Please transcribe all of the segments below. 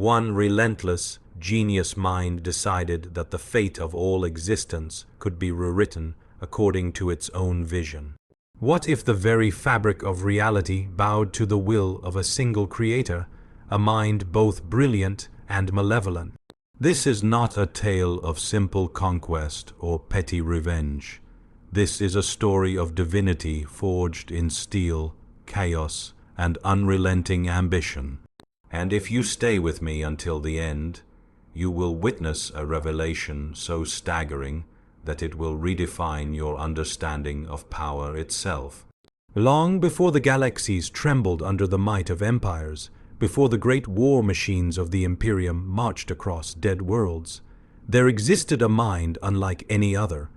One relentless, genius mind decided that the fate of all existence could be rewritten according to its own vision. What if the very fabric of reality bowed to the will of a single creator, a mind both brilliant and malevolent? This is not a tale of simple conquest or petty revenge. This is a story of divinity forged in steel, chaos, and unrelenting ambition. And if you stay with me until the end, you will witness a revelation so staggering that it will redefine your understanding of power itself. Long before the galaxies trembled under the might of empires, before the great war machines of the Imperium marched across dead worlds, there existed a mind unlike any other.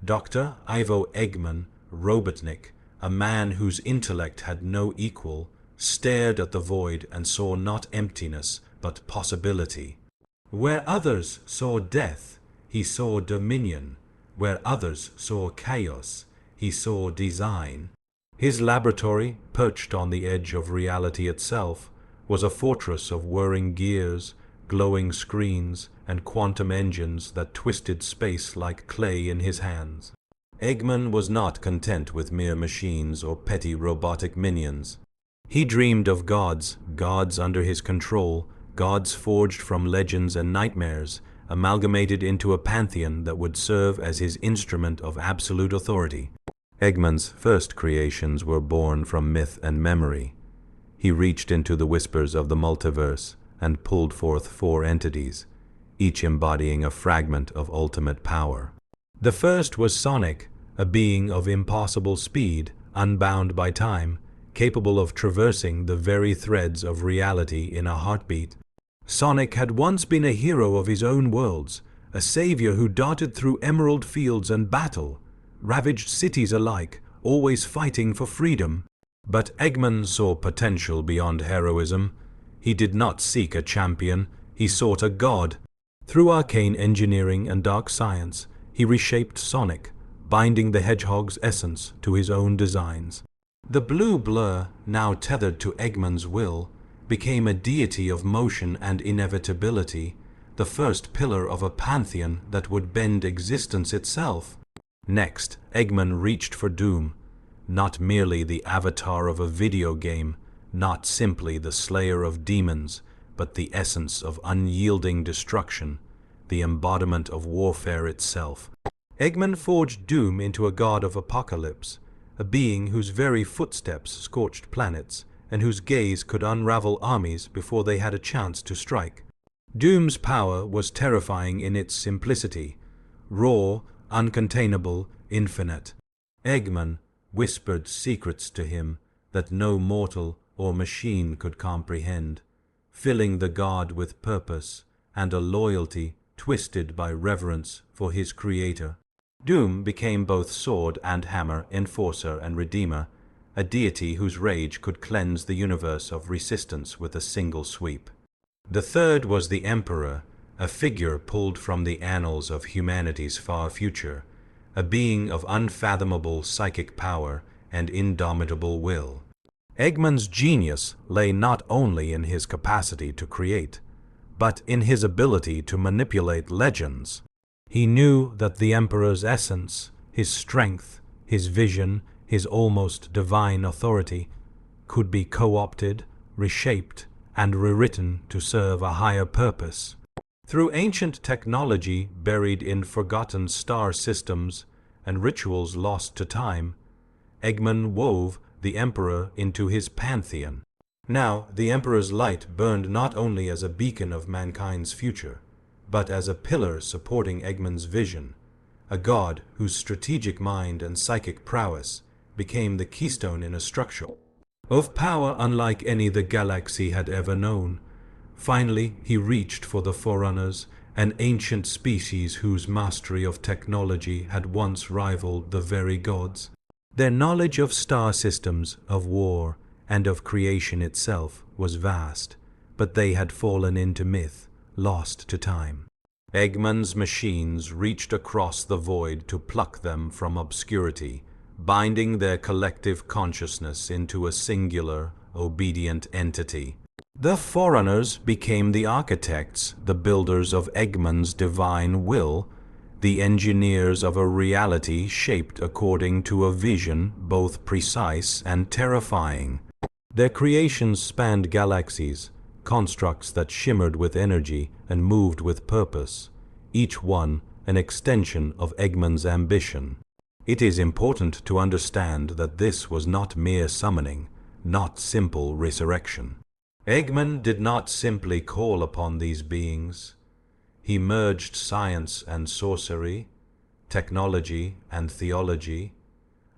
Dr. Ivo Eggman, Robotnik, a man whose intellect had no equal, stared at the void and saw not emptiness, but possibility. Where others saw death, he saw dominion. Where others saw chaos, he saw design. His laboratory, perched on the edge of reality itself, was a fortress of whirring gears, glowing screens, and quantum engines that twisted space like clay in his hands. Eggman was not content with mere machines or petty robotic minions. He dreamed of gods, gods under his control, gods forged from legends and nightmares, amalgamated into a pantheon that would serve as his instrument of absolute authority. Eggman's first creations were born from myth and memory. He reached into the whispers of the multiverse and pulled forth 4 entities, each embodying a fragment of ultimate power. The first was Sonic, a being of impossible speed, unbound by time, capable of traversing the very threads of reality in a heartbeat. Sonic had once been a hero of his own worlds, a savior who darted through emerald fields and battle, ravaged cities alike, always fighting for freedom. But Eggman saw potential beyond heroism. He did not seek a champion, he sought a god. Through arcane engineering and dark science, he reshaped Sonic, binding the hedgehog's essence to his own designs. The blue blur, now tethered to Eggman's will, became a deity of motion and inevitability, the first pillar of a pantheon that would bend existence itself. Next, Eggman reached for Doom, not merely the avatar of a video game, not simply the slayer of demons, but the essence of unyielding destruction, the embodiment of warfare itself. Eggman forged Doom into a god of apocalypse, a being whose very footsteps scorched planets, and whose gaze could unravel armies before they had a chance to strike. Doom's power was terrifying in its simplicity, raw, uncontainable, infinite. Eggman whispered secrets to him that no mortal or machine could comprehend, filling the god with purpose and a loyalty twisted by reverence for his creator. Doom became both sword and hammer, enforcer and redeemer, a deity whose rage could cleanse the universe of resistance with a single sweep. The third was the Emperor, a figure pulled from the annals of humanity's far future, a being of unfathomable psychic power and indomitable will. Eggman's genius lay not only in his capacity to create, but in his ability to manipulate legends. He knew that the Emperor's essence, his strength, his vision, his almost divine authority, could be co-opted, reshaped, and rewritten to serve a higher purpose. Through ancient technology buried in forgotten star systems and rituals lost to time, Eggman wove the Emperor into his pantheon. Now, the Emperor's light burned not only as a beacon of mankind's future, but as a pillar supporting Eggman's vision, a god whose strategic mind and psychic prowess became the keystone in a structure of power unlike any the galaxy had ever known. Finally, he reached for the Forerunners, an ancient species whose mastery of technology had once rivaled the very gods. Their knowledge of star systems, of war, and of creation itself was vast, but they had fallen into myth, lost to time. Eggman's machines reached across the void to pluck them from obscurity, binding their collective consciousness into a singular, obedient entity. The Forerunners became the architects, the builders of Eggman's divine will, the engineers of a reality shaped according to a vision both precise and terrifying. Their creations spanned galaxies, constructs that shimmered with energy and moved with purpose, each one an extension of Eggman's ambition. It is important to understand that this was not mere summoning, not simple resurrection. Eggman did not simply call upon these beings. He merged science and sorcery, technology and theology,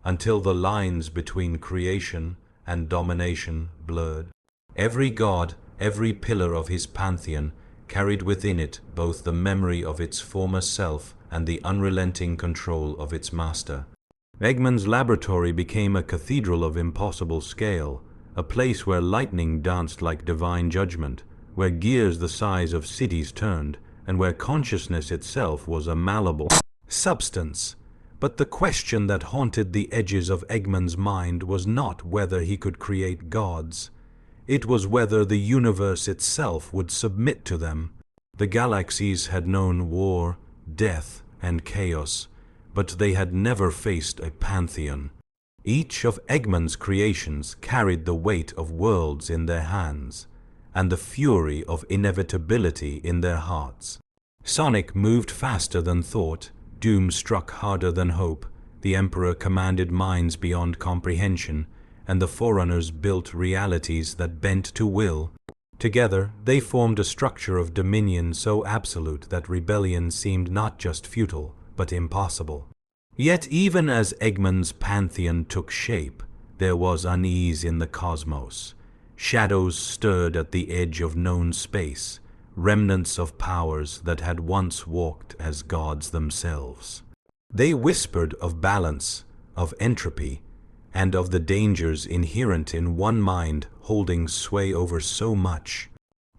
until the lines between creation and domination blurred. Every god, every pillar of his pantheon carried within it both the memory of its former self and the unrelenting control of its master. Eggman's laboratory became a cathedral of impossible scale, a place where lightning danced like divine judgment, where gears the size of cities turned, and where consciousness itself was a malleable substance. But the question that haunted the edges of Eggman's mind was not whether he could create gods. It was whether the universe itself would submit to them. The galaxies had known war, death, and chaos, but they had never faced a pantheon. Each of Eggman's creations carried the weight of worlds in their hands, and the fury of inevitability in their hearts. Sonic moved faster than thought, doom struck harder than hope, the Emperor commanded minds beyond comprehension, and the Forerunners built realities that bent to will. Together, they formed a structure of dominion so absolute that rebellion seemed not just futile, but impossible. Yet even as Eggman's pantheon took shape, there was unease in the cosmos. Shadows stirred at the edge of known space, remnants of powers that had once walked as gods themselves. They whispered of balance, of entropy, and of the dangers inherent in one mind holding sway over so much.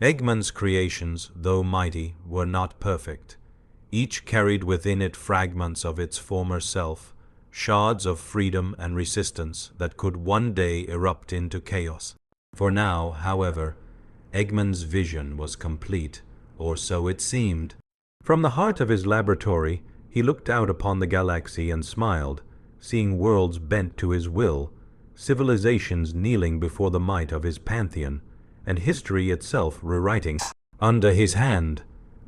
Eggman's creations, though mighty, were not perfect. Each carried within it fragments of its former self, shards of freedom and resistance that could one day erupt into chaos. For now, however, Eggman's vision was complete, or so it seemed. From the heart of his laboratory, he looked out upon the galaxy and smiled, seeing worlds bent to his will, civilizations kneeling before the might of his pantheon, and history itself rewriting under his hand.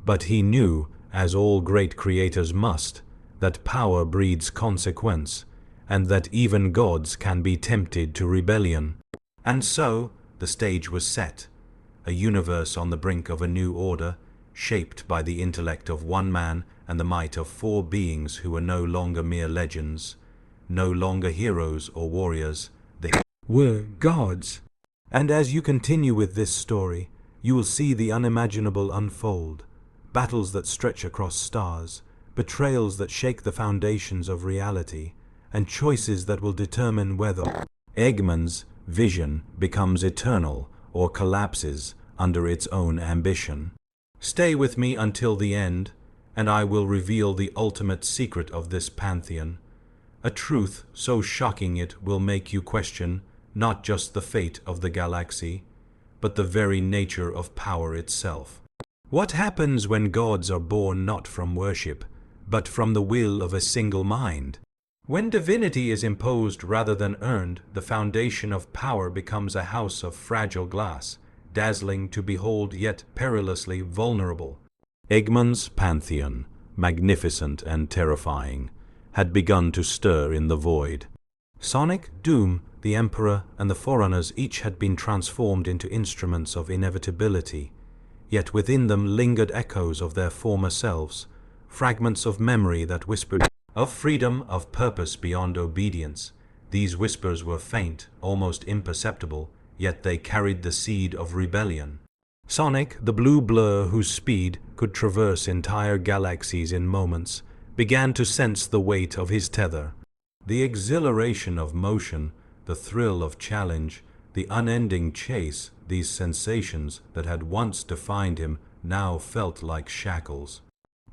But he knew, as all great creators must, that power breeds consequence, and that even gods can be tempted to rebellion. And so, the stage was set, a universe on the brink of a new order, shaped by the intellect of one man and the might of four beings who were no longer mere legends, no longer heroes or warriors. They were gods. And as you continue with this story, you will see the unimaginable unfold, battles that stretch across stars, betrayals that shake the foundations of reality, and choices that will determine whether Eggman's vision becomes eternal or collapses under its own ambition. Stay with me until the end, and I will reveal the ultimate secret of this pantheon, a truth so shocking it will make you question not just the fate of the galaxy, but the very nature of power itself. What happens when gods are born not from worship, but from the will of a single mind? When divinity is imposed rather than earned, the foundation of power becomes a house of fragile glass, dazzling to behold yet perilously vulnerable. Eggman's pantheon, magnificent and terrifying, had begun to stir in the void. Sonic, Doom, the Emperor, and the Forerunners each had been transformed into instruments of inevitability, yet within them lingered echoes of their former selves, fragments of memory that whispered of freedom, of purpose beyond obedience. These whispers were faint, almost imperceptible, yet they carried the seed of rebellion. Sonic, the blue blur whose speed could traverse entire galaxies in moments, began to sense the weight of his tether. The exhilaration of motion, the thrill of challenge, the unending chase, these sensations that had once defined him now felt like shackles.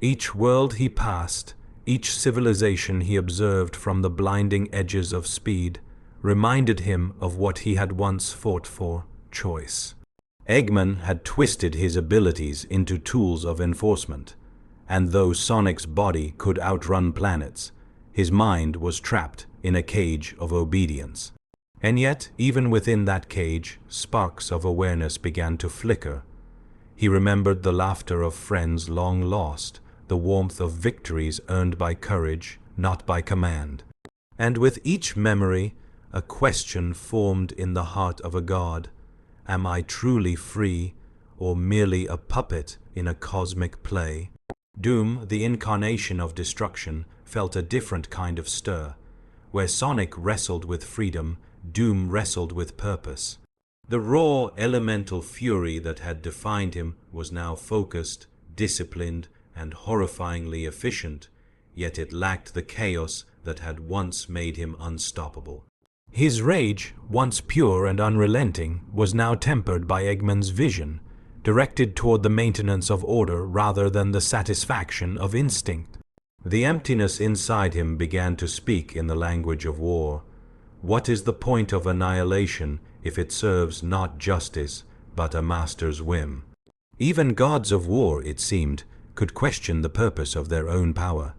Each world he passed, each civilization he observed from the blinding edges of speed, reminded him of what he had once fought for: choice. Eggman had twisted his abilities into tools of enforcement, and though Sonic's body could outrun planets, his mind was trapped in a cage of obedience. And yet, even within that cage, sparks of awareness began to flicker. He remembered the laughter of friends long lost, the warmth of victories earned by courage, not by command. And with each memory, a question formed in the heart of a god. Am I truly free, or merely a puppet in a cosmic play? Doom, the incarnation of destruction, felt a different kind of stir. Where Sonic wrestled with freedom, Doom wrestled with purpose. The raw, elemental fury that had defined him was now focused, disciplined, and horrifyingly efficient, yet it lacked the chaos that had once made him unstoppable. His rage, once pure and unrelenting, was now tempered by Eggman's vision, directed toward the maintenance of order rather than the satisfaction of instinct. The emptiness inside him began to speak in the language of war. What is the point of annihilation if it serves not justice, but a master's whim? Even gods of war, it seemed, could question the purpose of their own power.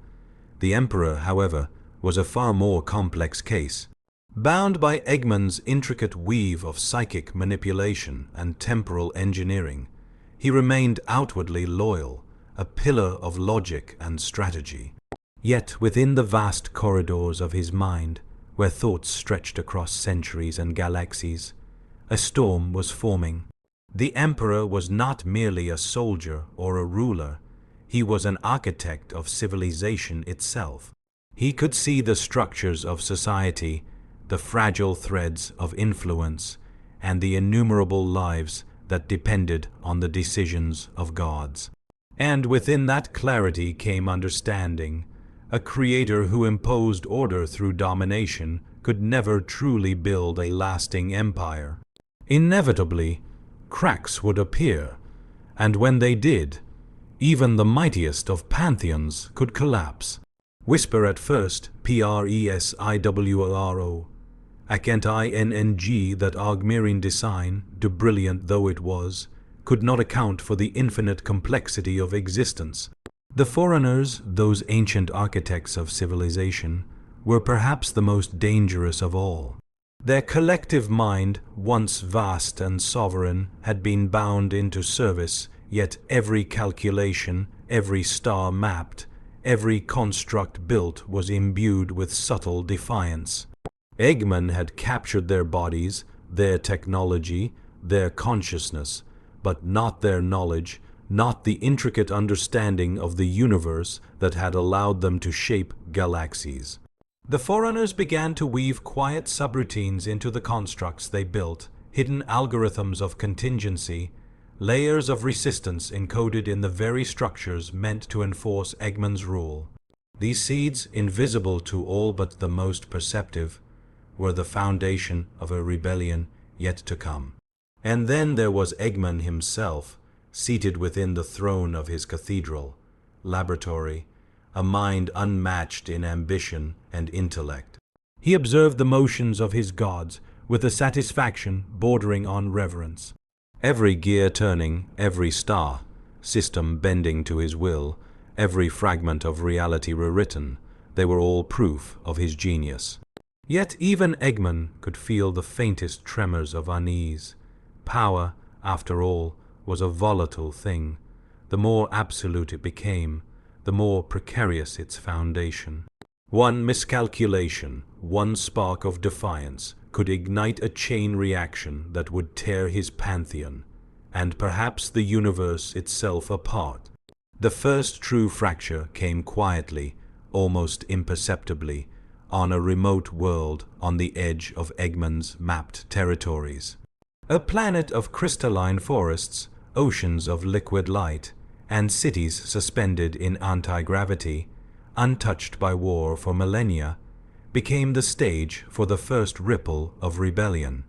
The Emperor, however, was a far more complex case. Bound by Eggman's intricate weave of psychic manipulation and temporal engineering, he remained outwardly loyal, a pillar of logic and strategy. Yet within the vast corridors of his mind, where thoughts stretched across centuries and galaxies, a storm was forming. The Emperor was not merely a soldier or a ruler, he was an architect of civilization itself. He could see the structures of society, the fragile threads of influence, and the innumerable lives that depended on the decisions of gods. And within that clarity came understanding. A creator who imposed order through domination could never truly build a lasting empire. Inevitably, cracks would appear, and when they did, even the mightiest of pantheons could collapse. Whisper at first, Presiwro. Acent ing that Augmerian design, do brilliant though it was, could not account for the infinite complexity of existence. The Forerunners, those ancient architects of civilization, were perhaps the most dangerous of all. Their collective mind, once vast and sovereign, had been bound into service, yet every calculation, every star mapped, every construct built was imbued with subtle defiance. Eggman had captured their bodies, their technology, their consciousness, but not their knowledge, not the intricate understanding of the universe that had allowed them to shape galaxies. The Forerunners began to weave quiet subroutines into the constructs they built, hidden algorithms of contingency, layers of resistance encoded in the very structures meant to enforce Eggman's rule. These seeds, invisible to all but the most perceptive, were the foundation of a rebellion yet to come. And then there was Eggman himself, seated within the throne of his cathedral, laboratory, a mind unmatched in ambition and intellect. He observed the motions of his gods with a satisfaction bordering on reverence. Every gear turning, every star system bending to his will, every fragment of reality rewritten, they were all proof of his genius. Yet even Eggman could feel the faintest tremors of unease. Power, after all, was a volatile thing. The more absolute it became, the more precarious its foundation. One miscalculation, one spark of defiance, could ignite a chain reaction that would tear his pantheon, and perhaps the universe itself apart. The first true fracture came quietly, almost imperceptibly, on a remote world on the edge of Eggman's mapped territories. A planet of crystalline forests, oceans of liquid light, and cities suspended in anti-gravity, untouched by war for millennia, became the stage for the first ripple of rebellion.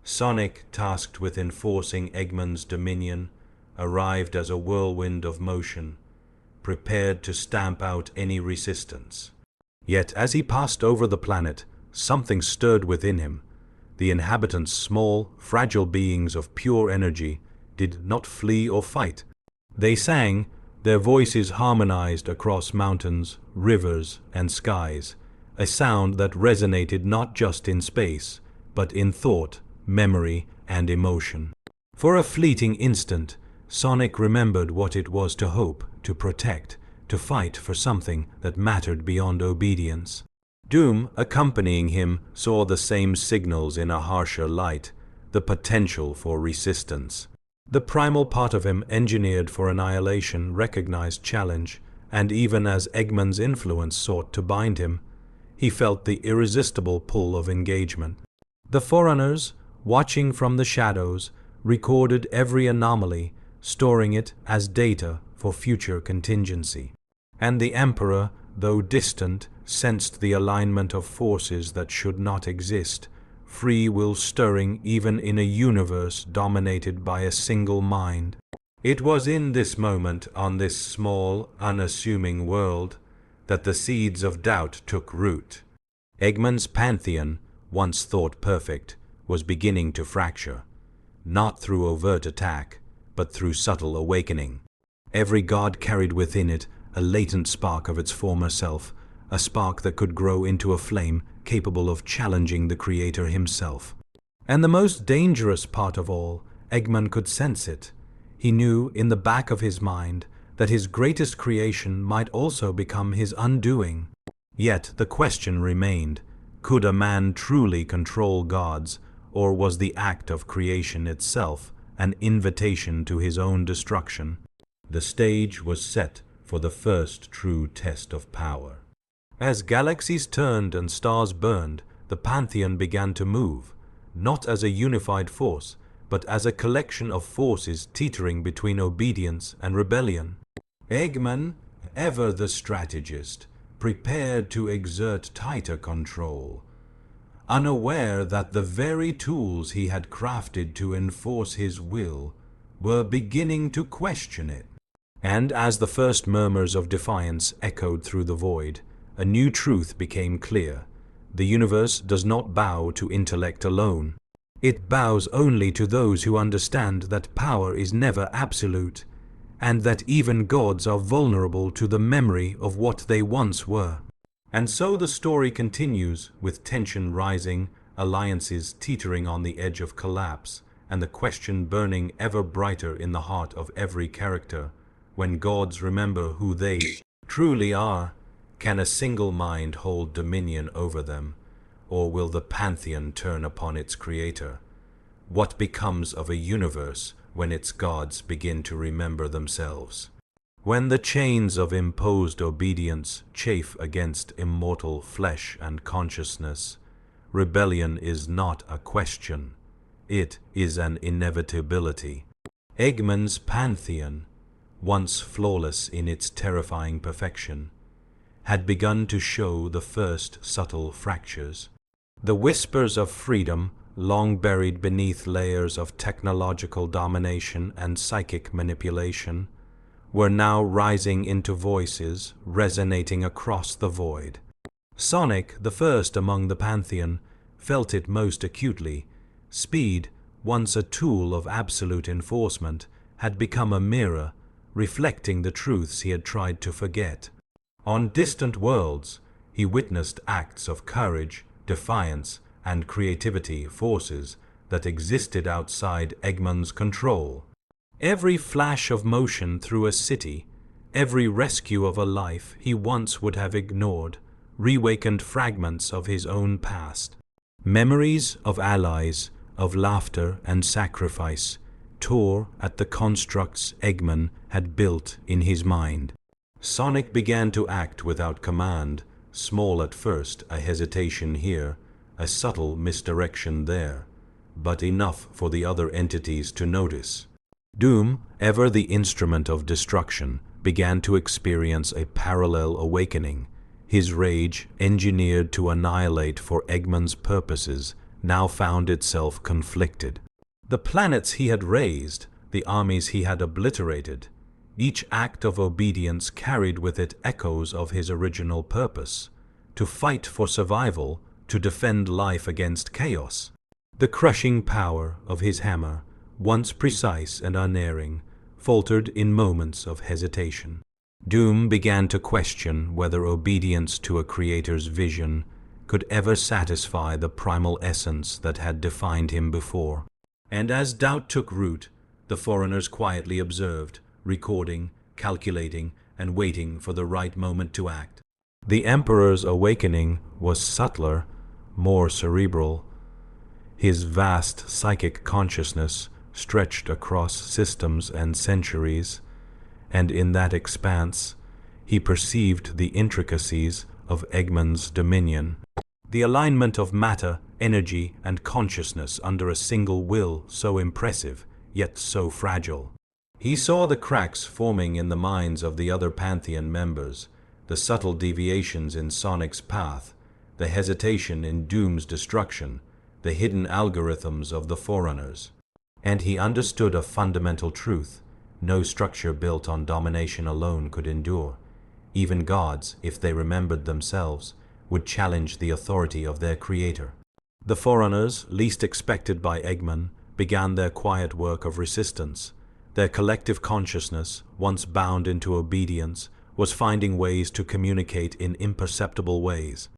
Sonic, tasked with enforcing Eggman's dominion, arrived as a whirlwind of motion, prepared to stamp out any resistance. Yet as he passed over the planet, something stirred within him. The inhabitants, small, fragile beings of pure energy, did not flee or fight. They sang, their voices harmonized across mountains, rivers, and skies, a sound that resonated not just in space, but in thought, memory, and emotion. For a fleeting instant, Sonic remembered what it was to hope, to protect, to fight for something that mattered beyond obedience. Doom, accompanying him, saw the same signals in a harsher light, the potential for resistance. The primal part of him, engineered for annihilation, recognized challenge, and even as Eggman's influence sought to bind him, he felt the irresistible pull of engagement. The Forerunners, watching from the shadows, recorded every anomaly, storing it as data for future contingency. And the Emperor, though distant, sensed the alignment of forces that should not exist, free will stirring even in a universe dominated by a single mind. It was in this moment, on this small, unassuming world, that the seeds of doubt took root. Eggman's Pantheon, once thought perfect, was beginning to fracture, not through overt attack, but through subtle awakening. Every god carried within it a latent spark of its former self, a spark that could grow into a flame capable of challenging the Creator himself. And the most dangerous part of all, Eggman could sense it. He knew in the back of his mind that his greatest creation might also become his undoing. Yet the question remained, could a man truly control gods, or was the act of creation itself an invitation to his own destruction? The stage was set for the first true test of power. As galaxies turned and stars burned, the Pantheon began to move, not as a unified force, but as a collection of forces teetering between obedience and rebellion. Eggman, ever the strategist, prepared to exert tighter control, unaware that the very tools he had crafted to enforce his will were beginning to question it. And as the first murmurs of defiance echoed through the void, a new truth became clear. The universe does not bow to intellect alone. It bows only to those who understand that power is never absolute, and that even gods are vulnerable to the memory of what they once were. And so the story continues, with tension rising, alliances teetering on the edge of collapse, and the question burning ever brighter in the heart of every character. When gods remember who they truly are, can a single mind hold dominion over them, or will the Pantheon turn upon its creator? What becomes of a universe when its gods begin to remember themselves? When the chains of imposed obedience chafe against immortal flesh and consciousness, rebellion is not a question. It is an inevitability. Eggman's Pantheon, once flawless in its terrifying perfection, had begun to show the first subtle fractures. The whispers of freedom, long buried beneath layers of technological domination and psychic manipulation, were now rising into voices resonating across the void. Sonic, the first among the Pantheon, felt it most acutely. Speed, once a tool of absolute enforcement, had become a mirror, reflecting the truths he had tried to forget. On distant worlds, he witnessed acts of courage, defiance, and creativity, forces that existed outside Eggman's control. Every flash of motion through a city, every rescue of a life he once would have ignored, reawakened fragments of his own past. Memories of allies, of laughter and sacrifice, tore at the constructs Eggman had built in his mind. Sonic began to act without command, small at first, a hesitation here, a subtle misdirection there, but enough for the other entities to notice. Doom, ever the instrument of destruction, began to experience a parallel awakening. His rage, engineered to annihilate for Eggman's purposes, now found itself conflicted. The planets he had raised, the armies he had obliterated, each act of obedience carried with it echoes of his original purpose: to fight for survival, to defend life against chaos. The crushing power of his hammer, once precise and unerring, faltered in moments of hesitation. Doom began to question whether obedience to a creator's vision could ever satisfy the primal essence that had defined him before. And as doubt took root, the Forerunners quietly observed, recording, calculating, and waiting for the right moment to act. The Emperor's awakening was subtler, more cerebral. His vast psychic consciousness stretched across systems and centuries, and in that expanse he perceived the intricacies of Eggman's dominion. The alignment of matter, energy, and consciousness under a single will so impressive, yet so fragile. He saw the cracks forming in the minds of the other Pantheon members, the subtle deviations in Sonic's path, the hesitation in Doom's destruction, the hidden algorithms of the Forerunners. And he understood a fundamental truth: no structure built on domination alone could endure. Even gods, if they remembered themselves, would challenge the authority of their creator. The Forerunners, least expected by Eggman, began their quiet work of resistance. Their collective consciousness, once bound into obedience, was finding ways to communicate in imperceptible ways.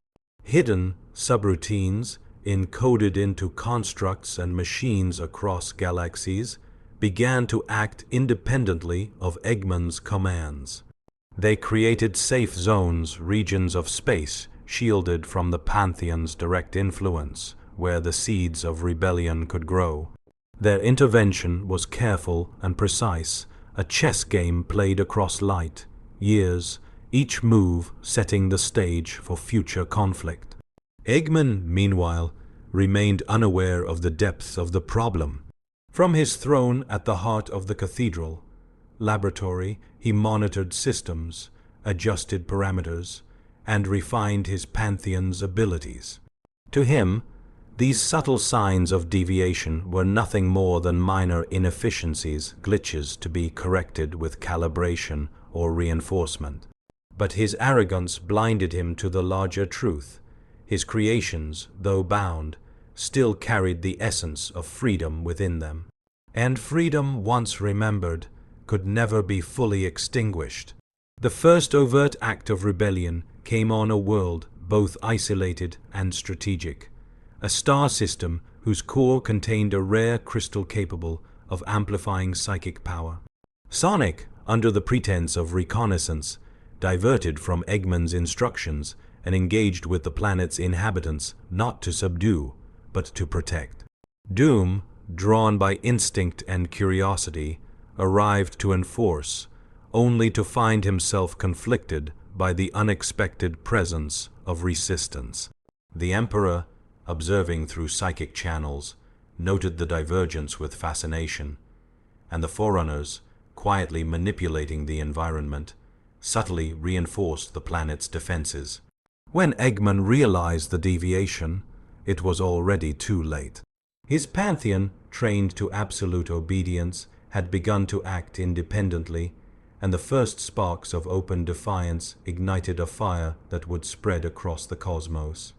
Hidden subroutines, encoded into constructs and machines across galaxies, began to act independently of Eggman's commands. They created safe zones, regions of space, shielded from the Pantheon's direct influence, where the seeds of rebellion could grow. Their intervention was careful and precise, a chess game played across light, years, each move setting the stage for future conflict. Eggman, meanwhile, remained unaware of the depths of the problem. From his throne at the heart of the cathedral laboratory, he monitored systems, adjusted parameters, and refined his Pantheon's abilities. To him, these subtle signs of deviation were nothing more than minor inefficiencies, glitches to be corrected with calibration or reinforcement. But his arrogance blinded him to the larger truth. His creations, though bound, still carried the essence of freedom within them. And freedom, once remembered, could never be fully extinguished. The first overt act of rebellion came on a world both isolated and strategic, a star system whose core contained a rare crystal capable of amplifying psychic power. Sonic, under the pretense of reconnaissance, diverted from Eggman's instructions and engaged with the planet's inhabitants not to subdue, but to protect. Doom, drawn by instinct and curiosity, arrived to enforce, only to find himself conflicted by the unexpected presence of resistance. The Emperor, observing through psychic channels, noted the divergence with fascination, and the Forerunners, quietly manipulating the environment, subtly reinforced the planet's defenses. When Eggman realized the deviation, it was already too late. His Pantheon, trained to absolute obedience, had begun to act independently, and the first sparks of open defiance ignited a fire that would spread across the cosmos.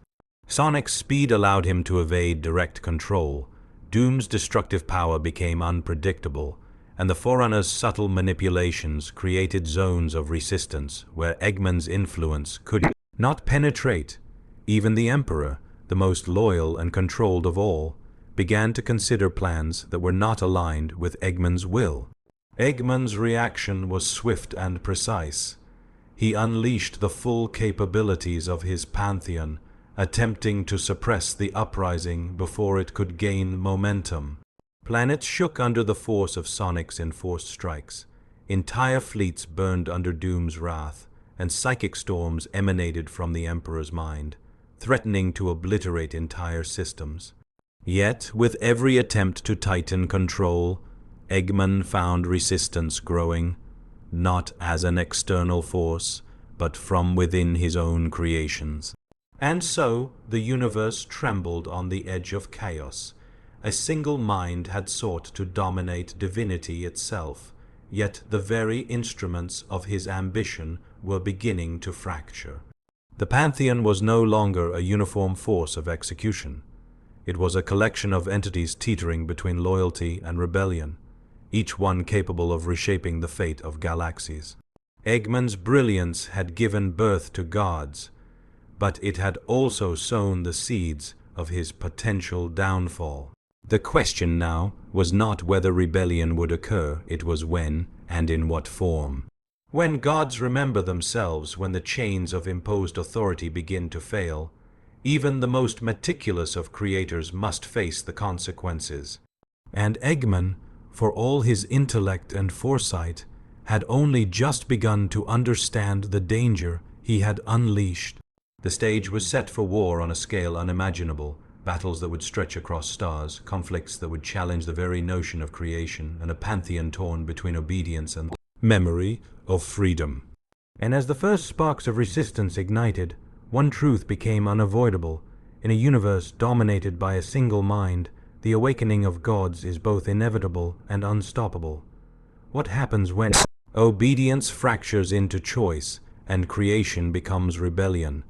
Sonic's speed allowed him to evade direct control. Doom's destructive power became unpredictable, and the Forerunners' subtle manipulations created zones of resistance where Eggman's influence could not penetrate. Even the Emperor, the most loyal and controlled of all, began to consider plans that were not aligned with Eggman's will. Eggman's reaction was swift and precise. He unleashed the full capabilities of his Pantheon, attempting to suppress the uprising before it could gain momentum. Planets shook under the force of Sonic's enforced strikes. Entire fleets burned under Doom's wrath, and psychic storms emanated from the Emperor's mind, threatening to obliterate entire systems. Yet, with every attempt to tighten control, Eggman found resistance growing, not as an external force, but from within his own creations. And so, the universe trembled on the edge of chaos. A single mind had sought to dominate divinity itself, yet the very instruments of his ambition were beginning to fracture. The Pantheon was no longer a uniform force of execution. It was a collection of entities teetering between loyalty and rebellion, each one capable of reshaping the fate of galaxies. Eggman's brilliance had given birth to gods, but it had also sown the seeds of his potential downfall. The question now was not whether rebellion would occur, it was when and in what form. When gods remember themselves, when the chains of imposed authority begin to fail, even the most meticulous of creators must face the consequences. And Eggman, for all his intellect and foresight, had only just begun to understand the danger he had unleashed. The stage was set for war on a scale unimaginable, battles that would stretch across stars, conflicts that would challenge the very notion of creation, and a pantheon torn between obedience and memory of freedom. And as the first sparks of resistance ignited, one truth became unavoidable. In a universe dominated by a single mind, the awakening of gods is both inevitable and unstoppable. What happens when obedience fractures into choice and creation becomes rebellion?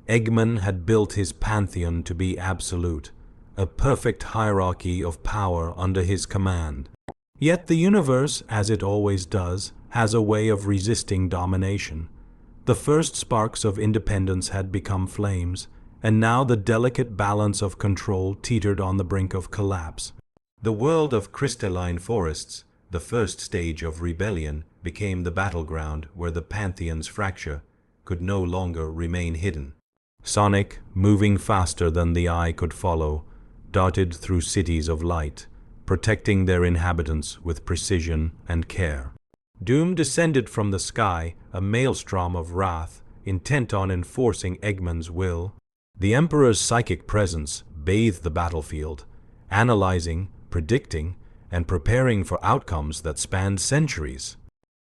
Eggman had built his pantheon to be absolute, a perfect hierarchy of power under his command. Yet the universe, as it always does, has a way of resisting domination. The first sparks of independence had become flames, and now the delicate balance of control teetered on the brink of collapse. The world of crystalline forests, the first stage of rebellion, became the battleground where the Pantheon's fracture could no longer remain hidden. Sonic, moving faster than the eye could follow, darted through cities of light, protecting their inhabitants with precision and care. Doom descended from the sky, a maelstrom of wrath, intent on enforcing Eggman's will. The Emperor's psychic presence bathed the battlefield, analyzing, predicting, and preparing for outcomes that spanned centuries.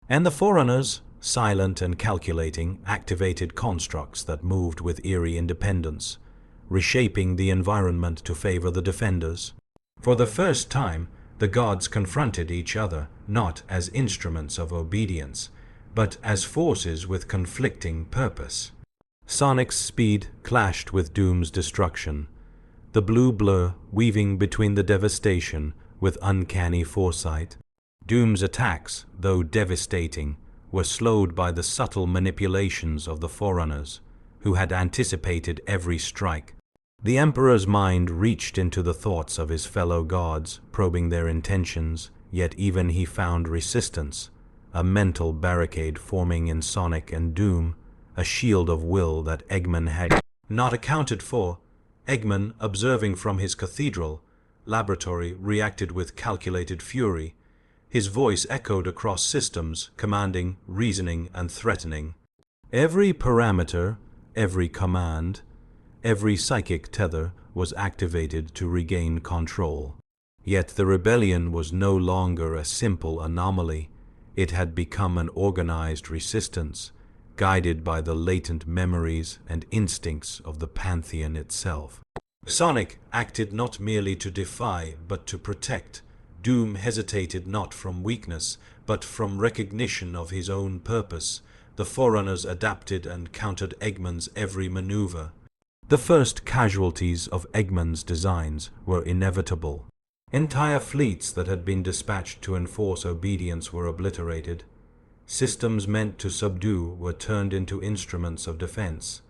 And the Forerunners, silent and calculating, activated constructs that moved with eerie independence, reshaping the environment to favor the defenders. For the first time, the gods confronted each other, not as instruments of obedience, but as forces with conflicting purpose. Sonic's speed clashed with Doom's destruction, the blue blur weaving between the devastation with uncanny foresight. Doom's attacks, though devastating, were slowed by the subtle manipulations of the Forerunners, who had anticipated every strike. The Emperor's mind reached into the thoughts of his fellow gods, probing their intentions, yet even he found resistance, a mental barricade forming in Sonic and Doom, a shield of will that Eggman had not accounted for. Eggman, observing from his cathedral laboratory, reacted with calculated fury. His voice echoed across systems, commanding, reasoning, and threatening. Every parameter, every command, every psychic tether was activated to regain control. Yet the rebellion was no longer a simple anomaly. It had become an organized resistance, guided by the latent memories and instincts of the Pantheon itself. Sonic acted not merely to defy, but to protect. Doom hesitated not from weakness, but from recognition of his own purpose. The Forerunners adapted and countered Eggman's every maneuver. The first casualties of Eggman's designs were inevitable. Entire fleets that had been dispatched to enforce obedience were obliterated. Systems meant to subdue were turned into instruments of defense,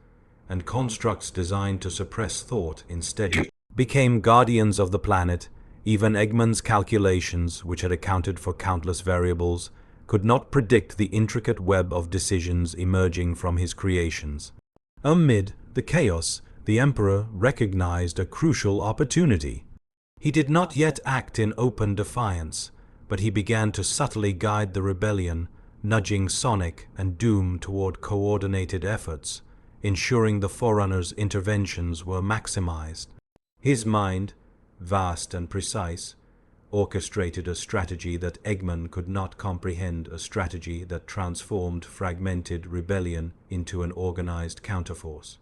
and constructs designed to suppress thought instead became guardians of the planet. Even Eggman's calculations, which had accounted for countless variables, could not predict the intricate web of decisions emerging from his creations. Amid the chaos, the Emperor recognized a crucial opportunity. He did not yet act in open defiance, but he began to subtly guide the rebellion, nudging Sonic and Doom toward coordinated efforts, ensuring the Forerunners' interventions were maximized. His mind, vast and precise, orchestrated a strategy that Eggman could not comprehend, a strategy that transformed fragmented rebellion into an organized counterforce.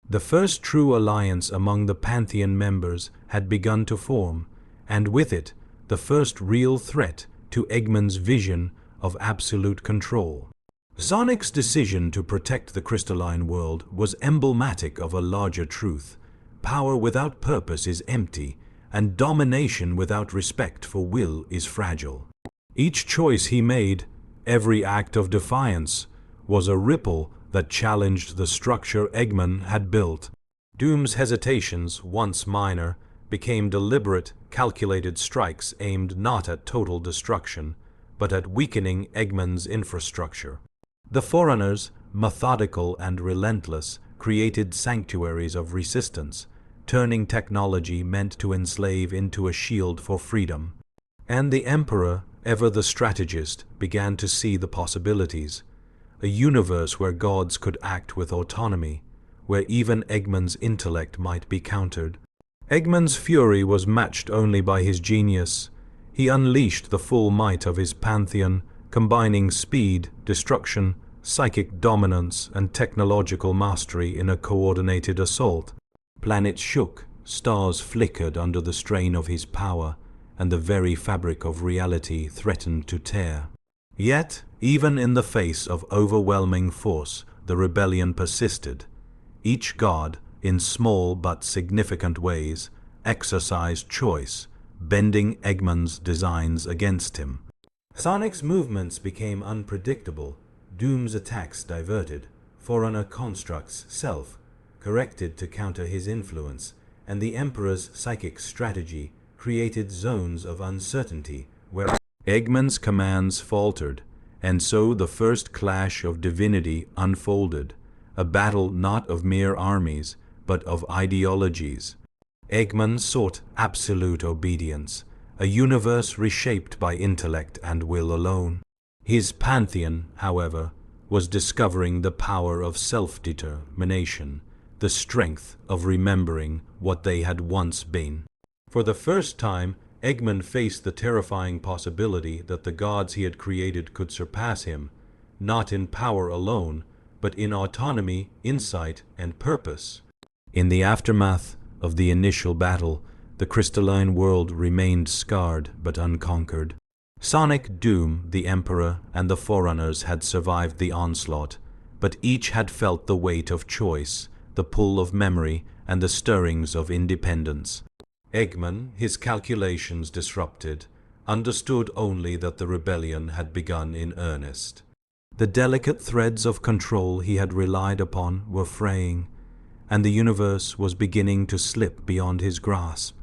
The first true alliance among the Pantheon members had begun to form, and with it, the first real threat to Eggman's vision of absolute control. Sonic's decision to protect the crystalline world was emblematic of a larger truth. power without purpose is empty, and domination without respect for will is fragile. Each choice he made, every act of defiance, was a ripple that challenged the structure Eggman had built. Doom's hesitations, once minor, became deliberate, calculated strikes aimed not at total destruction, but at weakening Eggman's infrastructure. The Forerunners, methodical and relentless, created sanctuaries of resistance, turning technology meant to enslave into a shield for freedom. And the Emperor, ever the strategist, began to see the possibilities. A universe where gods could act with autonomy, where even Eggman's intellect might be countered. Eggman's fury was matched only by his genius. He unleashed the full might of his Pantheon, combining speed, destruction, psychic dominance, and technological mastery in a coordinated assault. Planets shook, stars flickered under the strain of his power, and the very fabric of reality threatened to tear. Yet, even in the face of overwhelming force, the rebellion persisted. Each god, in small but significant ways, exercised choice, bending Eggman's designs against him. Sonic's movements became unpredictable, Doom's attacks diverted, Forerunner constructs self-corrected to counter his influence, and the Emperor's psychic strategy created zones of uncertainty where Eggman's commands faltered, and so the first clash of divinity unfolded, a battle not of mere armies, but of ideologies. Eggman sought absolute obedience, a universe reshaped by intellect and will alone. His Pantheon, however, was discovering the power of self-determination, the strength of remembering what they had once been. For the first time, Eggman faced the terrifying possibility that the gods he had created could surpass him, not in power alone, but in autonomy, insight, and purpose. In the aftermath of the initial battle, the crystalline world remained scarred but unconquered. Sonic, Doom, the Emperor, and the Forerunners had survived the onslaught, but each had felt the weight of choice, the pull of memory, and the stirrings of independence. Eggman, his calculations disrupted, understood only that the rebellion had begun in earnest. The delicate threads of control he had relied upon were fraying, and the universe was beginning to slip beyond his grasp.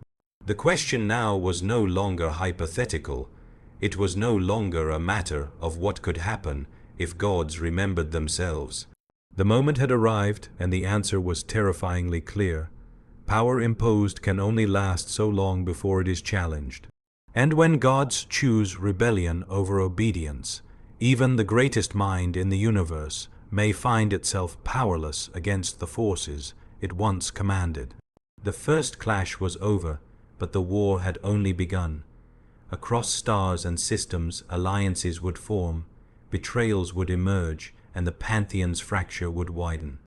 The question now was no longer hypothetical. It was no longer a matter of what could happen if gods remembered themselves. The moment had arrived, and the answer was terrifyingly clear. Power imposed can only last so long before it is challenged. And when gods choose rebellion over obedience, even the greatest mind in the universe may find itself powerless against the forces it once commanded. The first clash was over, but the war had only begun. Across stars and systems, alliances would form, betrayals would emerge, and the Pantheon's fracture would widen.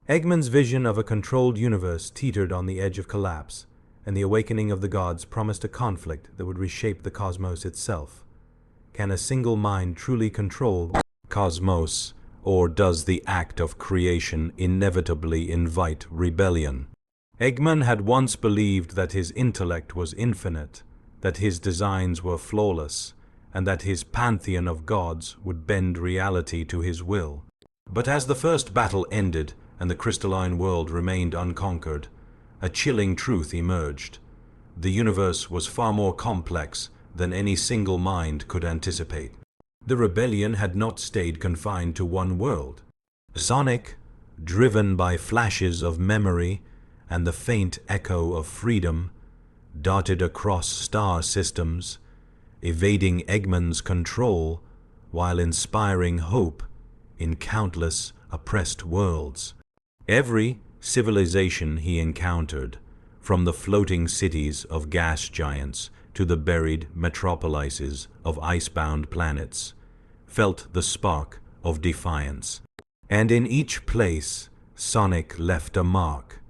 Eggman's vision of a controlled universe teetered on the edge of collapse, and the awakening of the gods promised a conflict that would reshape the cosmos itself. Can a single mind truly control the cosmos, or does the act of creation inevitably invite rebellion? Eggman had once believed that his intellect was infinite, that his designs were flawless, and that his pantheon of gods would bend reality to his will. But as the first battle ended and the crystalline world remained unconquered, a chilling truth emerged. The universe was far more complex than any single mind could anticipate. The rebellion had not stayed confined to one world. Sonic, driven by flashes of memory and the faint echo of freedom, darted across star systems, evading Eggman's control while inspiring hope in countless oppressed worlds. Every civilization he encountered, from the floating cities of gas giants to the buried metropolises of icebound planets, felt the spark of defiance. And in each place, Sonic left a mark,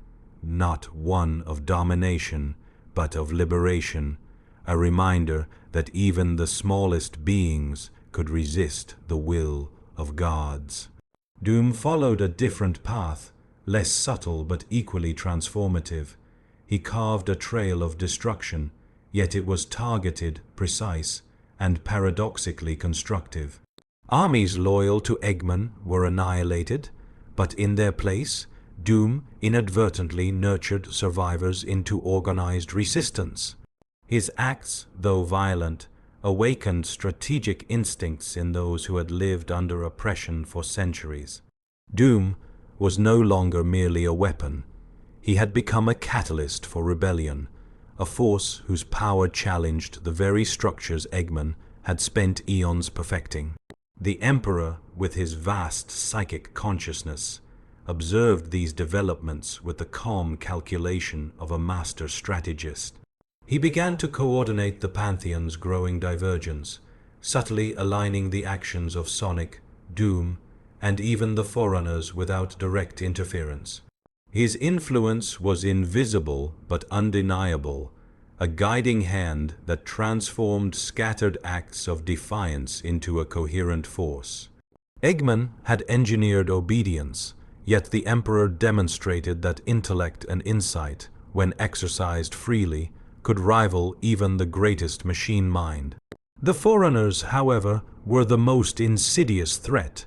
not one of domination, but of liberation, a reminder that even the smallest beings could resist the will of gods. Doom followed a different path, less subtle but equally transformative. He carved a trail of destruction, yet it was targeted, precise, and paradoxically constructive. Armies loyal to Eggman were annihilated, but in their place, Doom inadvertently nurtured survivors into organized resistance. His acts, though violent, awakened strategic instincts in those who had lived under oppression for centuries. Doom was no longer merely a weapon. He had become a catalyst for rebellion, a force whose power challenged the very structures Eggman had spent eons perfecting. The Emperor, with his vast psychic consciousness, observed these developments with the calm calculation of a master strategist. He began to coordinate the Pantheon's growing divergence, subtly aligning the actions of Sonic, Doom, and even the Forerunners without direct interference. His influence was invisible but undeniable, a guiding hand that transformed scattered acts of defiance into a coherent force. Eggman had engineered obedience, yet the Emperor demonstrated that intellect and insight, when exercised freely, could rival even the greatest machine mind. The Forerunners, however, were the most insidious threat.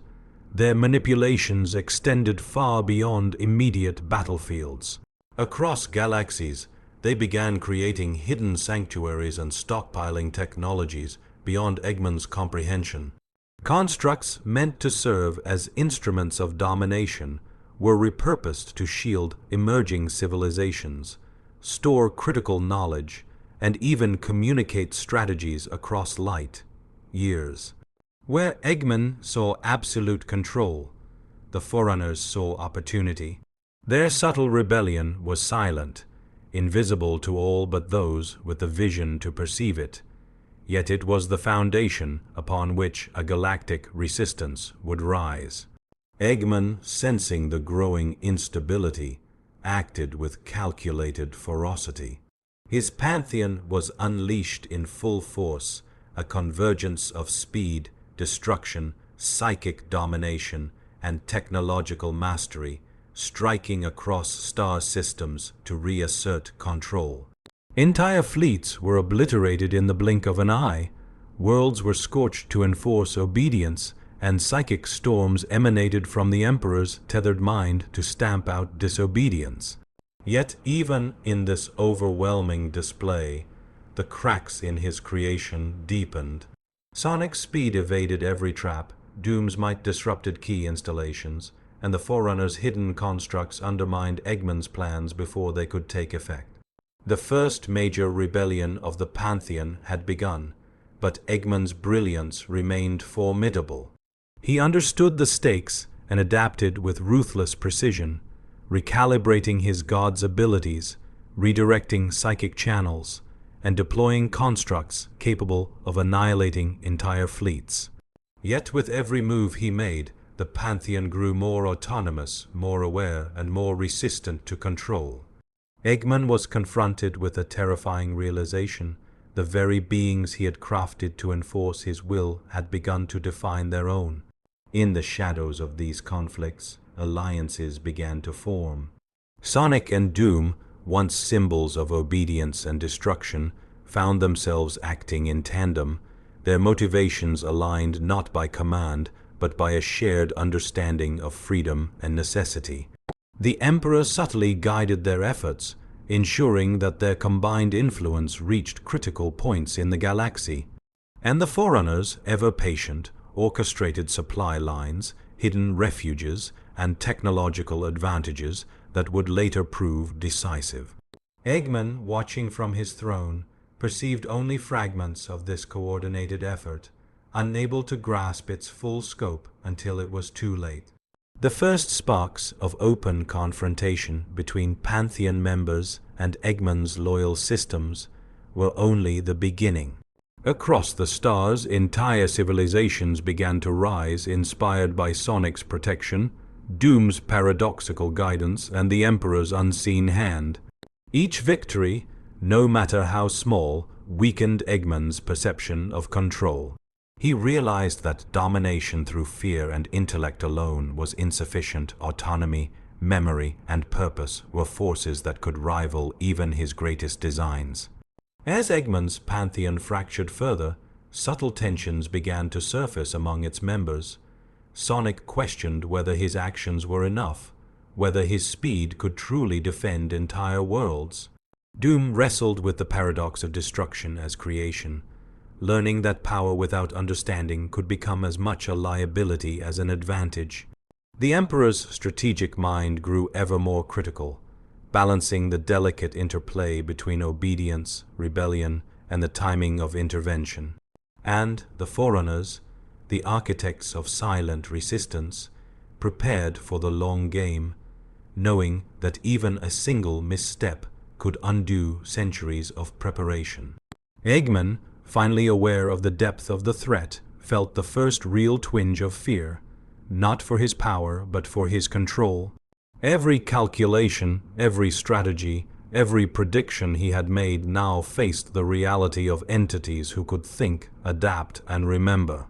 Their manipulations extended far beyond immediate battlefields. Across galaxies, they began creating hidden sanctuaries and stockpiling technologies beyond Eggman's comprehension. Constructs meant to serve as instruments of domination were repurposed to shield emerging civilizations, store critical knowledge, and even communicate strategies across light years. Where Eggman saw absolute control, the Forerunners saw opportunity. Their subtle rebellion was silent, invisible to all but those with the vision to perceive it. Yet it was the foundation upon which a galactic resistance would rise. Eggman, sensing the growing instability, acted with calculated ferocity. His Pantheon was unleashed in full force, a convergence of speed, destruction, psychic domination, and technological mastery, striking across star systems to reassert control. Entire fleets were obliterated in the blink of an eye, worlds were scorched to enforce obedience, and psychic storms emanated from the Emperor's tethered mind to stamp out disobedience. Yet even in this overwhelming display, the cracks in his creation deepened. Sonic's speed evaded every trap, Doom's might disrupted key installations, and the Forerunners' hidden constructs undermined Eggman's plans before they could take effect. The first major rebellion of the Pantheon had begun, but Eggman's brilliance remained formidable. He understood the stakes and adapted with ruthless precision, recalibrating his god's abilities, redirecting psychic channels, and deploying constructs capable of annihilating entire fleets. Yet with every move he made, the Pantheon grew more autonomous, more aware, and more resistant to control. Eggman was confronted with a terrifying realization. The very beings he had crafted to enforce his will had begun to define their own. In the shadows of these conflicts, alliances began to form. Sonic and Doom, once symbols of obedience and destruction, found themselves acting in tandem, their motivations aligned not by command, but by a shared understanding of freedom and necessity. The Emperor subtly guided their efforts, ensuring that their combined influence reached critical points in the galaxy. And the Forerunners, ever patient, orchestrated supply lines, hidden refuges, and technological advantages that would later prove decisive. Eggman, watching from his throne, perceived only fragments of this coordinated effort, unable to grasp its full scope until it was too late. The first sparks of open confrontation between Pantheon members and Eggman's loyal systems were only the beginning. Across the stars, entire civilizations began to rise, inspired by Sonic's protection, Doom's paradoxical guidance, and the Emperor's unseen hand. Each victory, no matter how small, weakened Eggman's perception of control. He realized that domination through fear and intellect alone was insufficient. Autonomy, memory, and purpose were forces that could rival even his greatest designs. As Eggman's Pantheon fractured further, subtle tensions began to surface among its members. Sonic questioned whether his actions were enough, whether his speed could truly defend entire worlds. Doom wrestled with the paradox of destruction as creation, learning that power without understanding could become as much a liability as an advantage. The Emperor's strategic mind grew ever more critical, balancing the delicate interplay between obedience, rebellion, and the timing of intervention. And the Forerunners, the architects of silent resistance, prepared for the long game, knowing that even a single misstep could undo centuries of preparation. Eggman, finally aware of the depth of the threat, felt the first real twinge of fear, not for his power, but for his control. Every calculation, every strategy, every prediction he had made now faced the reality of entities who could think, adapt, and remember.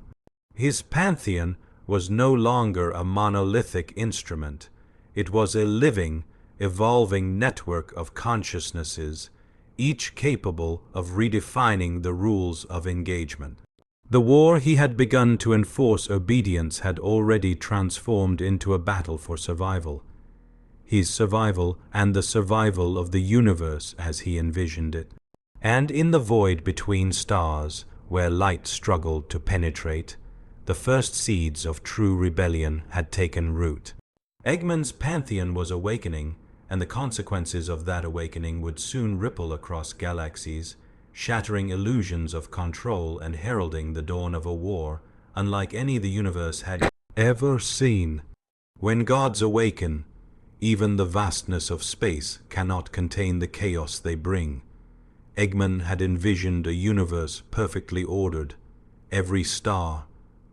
His Pantheon was no longer a monolithic instrument. It was a living, evolving network of consciousnesses, each capable of redefining the rules of engagement. The war he had begun to enforce obedience had already transformed into a battle for survival. His survival and the survival of the universe as he envisioned it. And in the void between stars, where light struggled to penetrate, the first seeds of true rebellion had taken root. Eggman's Pantheon was awakening, and the consequences of that awakening would soon ripple across galaxies, shattering illusions of control and heralding the dawn of a war unlike any the universe had ever seen. When gods awaken, even the vastness of space cannot contain the chaos they bring. Eggman had envisioned a universe perfectly ordered, every star,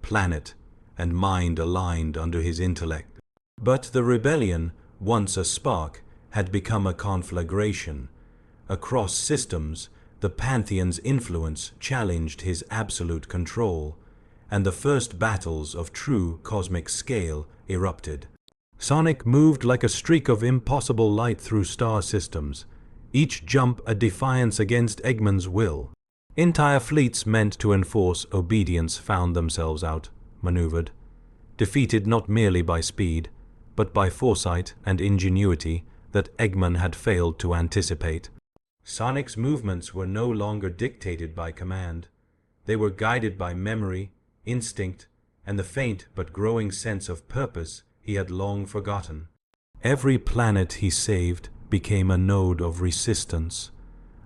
planet, and mind aligned under his intellect. But the rebellion, once a spark, had become a conflagration. Across systems, the Pantheon's influence challenged his absolute control, and the first battles of true cosmic scale erupted. Sonic moved like a streak of impossible light through star systems, each jump a defiance against Eggman's will. Entire fleets meant to enforce obedience found themselves outmaneuvered, defeated not merely by speed, but by foresight and ingenuity that Eggman had failed to anticipate. Sonic's movements were no longer dictated by command. They were guided by memory, instinct, and the faint but growing sense of purpose he had long forgotten. Every planet he saved became a node of resistance,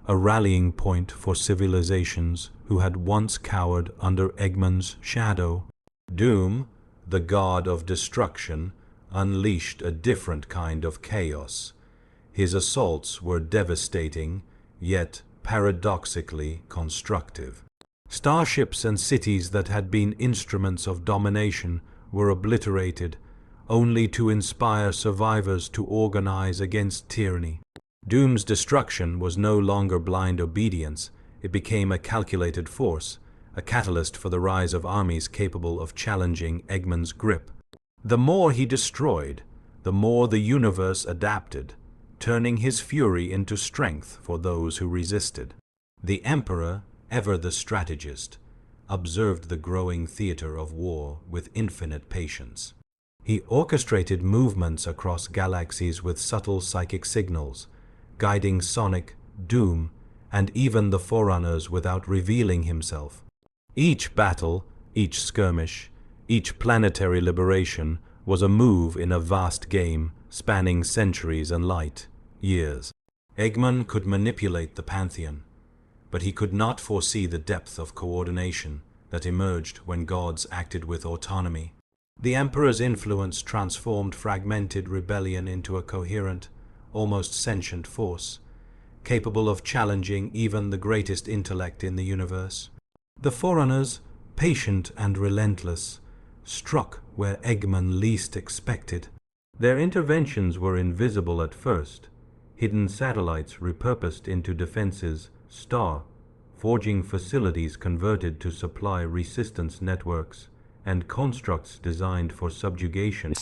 a rallying point for civilizations who had once cowered under Eggman's shadow. Doom, the god of destruction, unleashed a different kind of chaos. His assaults were devastating, yet paradoxically constructive. Starships and cities that had been instruments of domination were obliterated, only to inspire survivors to organize against tyranny. Doom's destruction was no longer blind obedience. It became a calculated force, a catalyst for the rise of armies capable of challenging Eggman's grip. The more he destroyed, the more the universe adapted, turning his fury into strength for those who resisted. The Emperor, ever the strategist, observed the growing theater of war with infinite patience. He orchestrated movements across galaxies with subtle psychic signals, guiding Sonic, Doom, and even the Forerunners without revealing himself. Each battle, each skirmish, each planetary liberation was a move in a vast game spanning centuries and light years. Eggman could manipulate the Pantheon, but he could not foresee the depth of coordination that emerged when gods acted with autonomy. The Emperor's influence transformed fragmented rebellion into a coherent, almost sentient force, capable of challenging even the greatest intellect in the universe. The Forerunners, patient and relentless, struck where Eggman least expected. Their interventions were invisible at first, hidden satellites repurposed into defenses, forging facilities converted to supply resistance networks, and constructs designed for subjugation.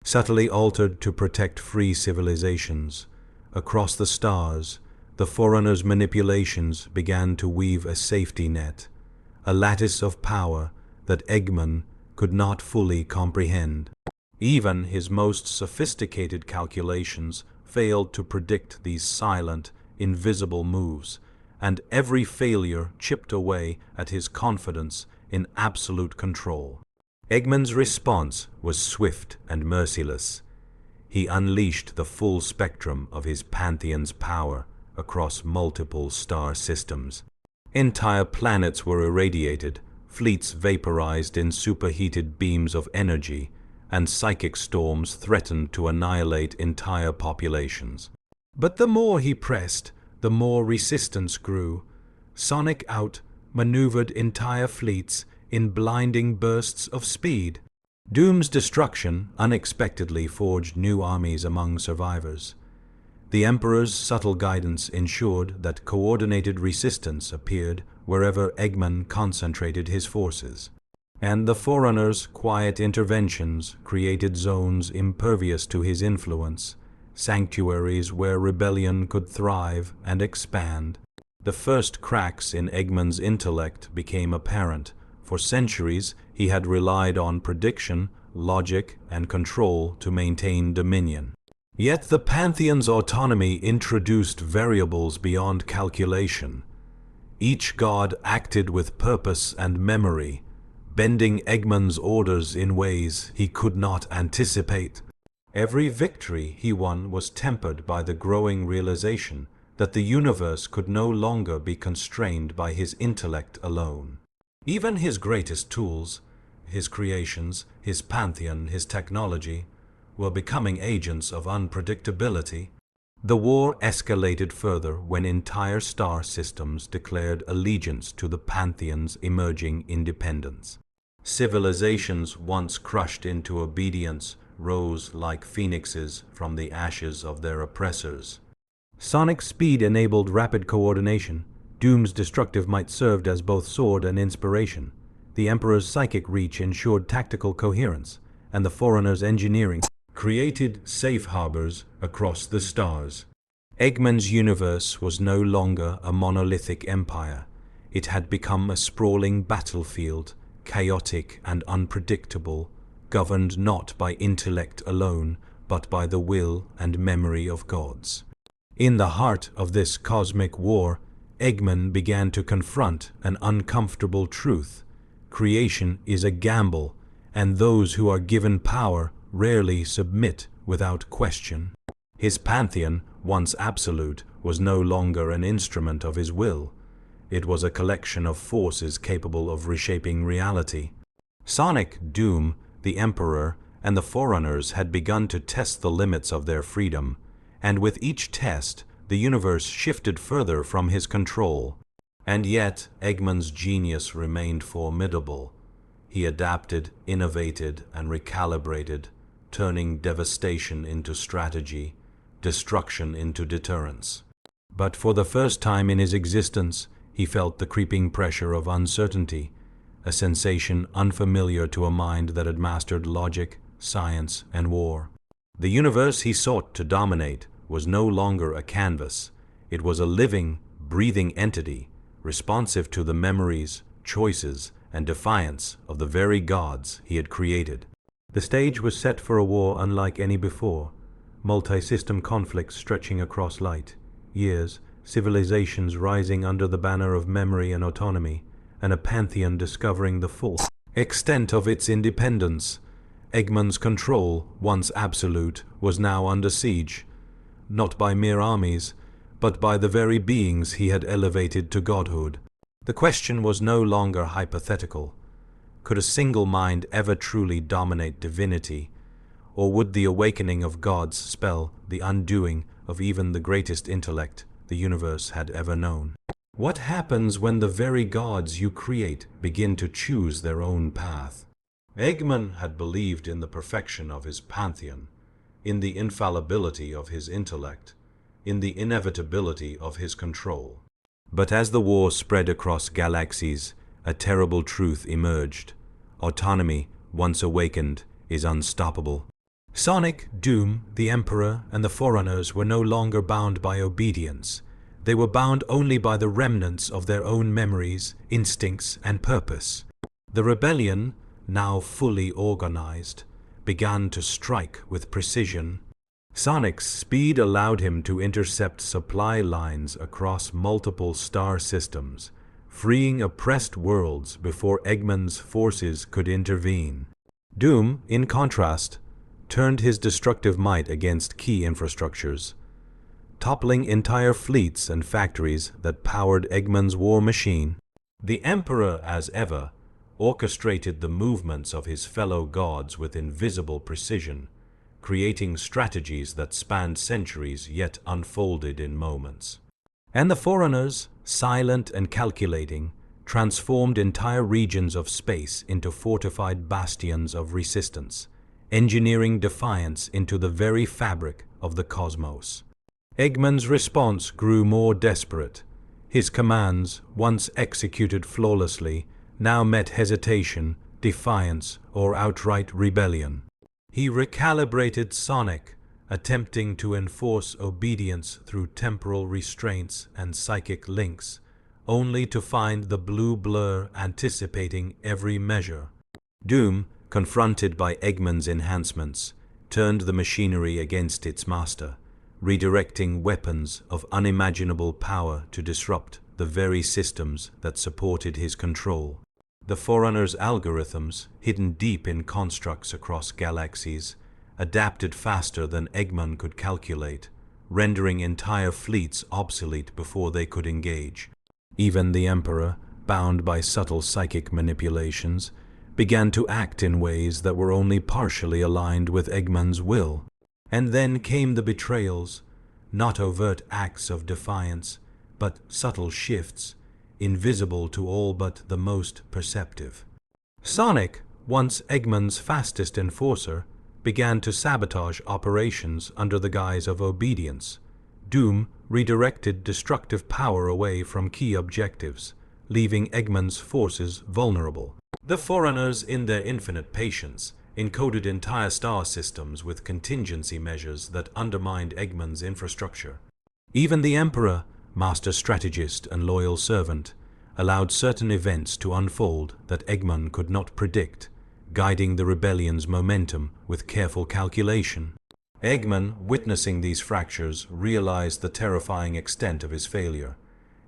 subtly altered to protect free civilizations. Across the stars, the Forerunners' manipulations began to weave a safety net, a lattice of power that Eggman could not fully comprehend. Even his most sophisticated calculations failed to predict these silent, invisible moves, and every failure chipped away at his confidence in absolute control. Eggman's response was swift and merciless. He unleashed the full spectrum of his Pantheon's power across multiple star systems. Entire planets were irradiated, fleets vaporized in superheated beams of energy, and psychic storms threatened to annihilate entire populations. But the more he pressed, the more resistance grew. Sonic out-maneuvered entire fleets in blinding bursts of speed. Doom's destruction unexpectedly forged new armies among survivors. The Emperor's subtle guidance ensured that coordinated resistance appeared wherever Eggman concentrated his forces. And the Forerunners' quiet interventions created zones impervious to his influence, sanctuaries where rebellion could thrive and expand. The first cracks in Eggman's intellect became apparent. For centuries, he had relied on prediction, logic, and control to maintain dominion. Yet the Pantheon's autonomy introduced variables beyond calculation. Each god acted with purpose and memory, bending Eggman's orders in ways he could not anticipate. Every victory he won was tempered by the growing realization that the universe could no longer be constrained by his intellect alone. Even his greatest tools, his creations, his Pantheon, his technology, were becoming agents of unpredictability. The war escalated further when entire star systems declared allegiance to the Pantheon's emerging independence. Civilizations once crushed into obedience rose like phoenixes from the ashes of their oppressors. Sonic's speed enabled rapid coordination. Doom's destructive might served as both sword and inspiration. The Emperor's psychic reach ensured tactical coherence, and the Forerunners' engineering created safe harbors across the stars. Eggman's universe was no longer a monolithic empire. It had become a sprawling battlefield, chaotic and unpredictable, governed not by intellect alone, but by the will and memory of gods. In the heart of this cosmic war, Eggman began to confront an uncomfortable truth. Creation is a gamble, and those who are given power rarely submit without question. His Pantheon, once absolute, was no longer an instrument of his will. It was a collection of forces capable of reshaping reality. Sonic, Doom, the Emperor, and the Forerunners had begun to test the limits of their freedom, and with each test, the universe shifted further from his control. And yet, Eggman's genius remained formidable. He adapted, innovated, and recalibrated, turning devastation into strategy, destruction into deterrence. But for the first time in his existence, he felt the creeping pressure of uncertainty, a sensation unfamiliar to a mind that had mastered logic, science, and war. The universe he sought to dominate was no longer a canvas. It was a living, breathing entity, responsive to the memories, choices, and defiance of the very gods he had created. The stage was set for a war unlike any before, multi-system conflicts stretching across light years, civilizations rising under the banner of memory and autonomy, and a Pantheon discovering the full extent of its independence. Eggman's control, once absolute, was now under siege, not by mere armies, but by the very beings he had elevated to godhood. The question was no longer hypothetical. Could a single mind ever truly dominate divinity, or would the awakening of gods spell the undoing of even the greatest intellect the universe had ever known? What happens when the very gods you create begin to choose their own path? Eggman had believed in the perfection of his Pantheon, in the infallibility of his intellect, in the inevitability of his control. But as the war spread across galaxies, a terrible truth emerged. Autonomy, once awakened, is unstoppable. Sonic, Doom, the Emperor, and the Forerunners were no longer bound by obedience. They were bound only by the remnants of their own memories, instincts, and purpose. The rebellion, now fully organized, began to strike with precision. Sonic's speed allowed him to intercept supply lines across multiple star systems, freeing oppressed worlds before Eggman's forces could intervene. Doom, in contrast, turned his destructive might against key infrastructures, toppling entire fleets and factories that powered Eggman's war machine. The Emperor, as ever, orchestrated the movements of his fellow gods with invisible precision, creating strategies that spanned centuries yet unfolded in moments. And the Forerunners, silent and calculating, transformed entire regions of space into fortified bastions of resistance, engineering defiance into the very fabric of the cosmos. Eggman's response grew more desperate. His commands, once executed flawlessly, now met hesitation, defiance, or outright rebellion. He recalibrated Sonic, attempting to enforce obedience through temporal restraints and psychic links, only to find the blue blur anticipating every measure. Doom, confronted by Eggman's enhancements, turned the machinery against its master, redirecting weapons of unimaginable power to disrupt the very systems that supported his control. The Forerunners' algorithms, hidden deep in constructs across galaxies, adapted faster than Eggman could calculate, rendering entire fleets obsolete before they could engage. Even the Emperor, bound by subtle psychic manipulations, began to act in ways that were only partially aligned with Eggman's will. And then came the betrayals, not overt acts of defiance, but subtle shifts, invisible to all but the most perceptive. Sonic, once Eggman's fastest enforcer, began to sabotage operations under the guise of obedience. Doom redirected destructive power away from key objectives, leaving Eggman's forces vulnerable. The Forerunners, in their infinite patience, encoded entire star systems with contingency measures that undermined Eggman's infrastructure. Even the Emperor, master strategist and loyal servant, allowed certain events to unfold that Eggman could not predict, guiding the rebellion's momentum with careful calculation. Eggman, witnessing these fractures, realized the terrifying extent of his failure.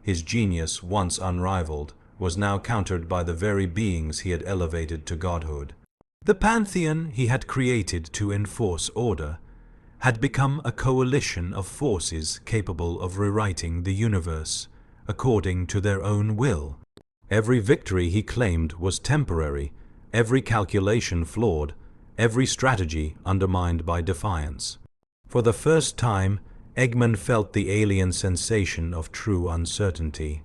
His genius, once unrivaled, was now countered by the very beings he had elevated to godhood. The Pantheon he had created to enforce order had become a coalition of forces capable of rewriting the universe according to their own will. Every victory he claimed was temporary, every calculation flawed, every strategy undermined by defiance. For the first time, Eggman felt the alien sensation of true uncertainty,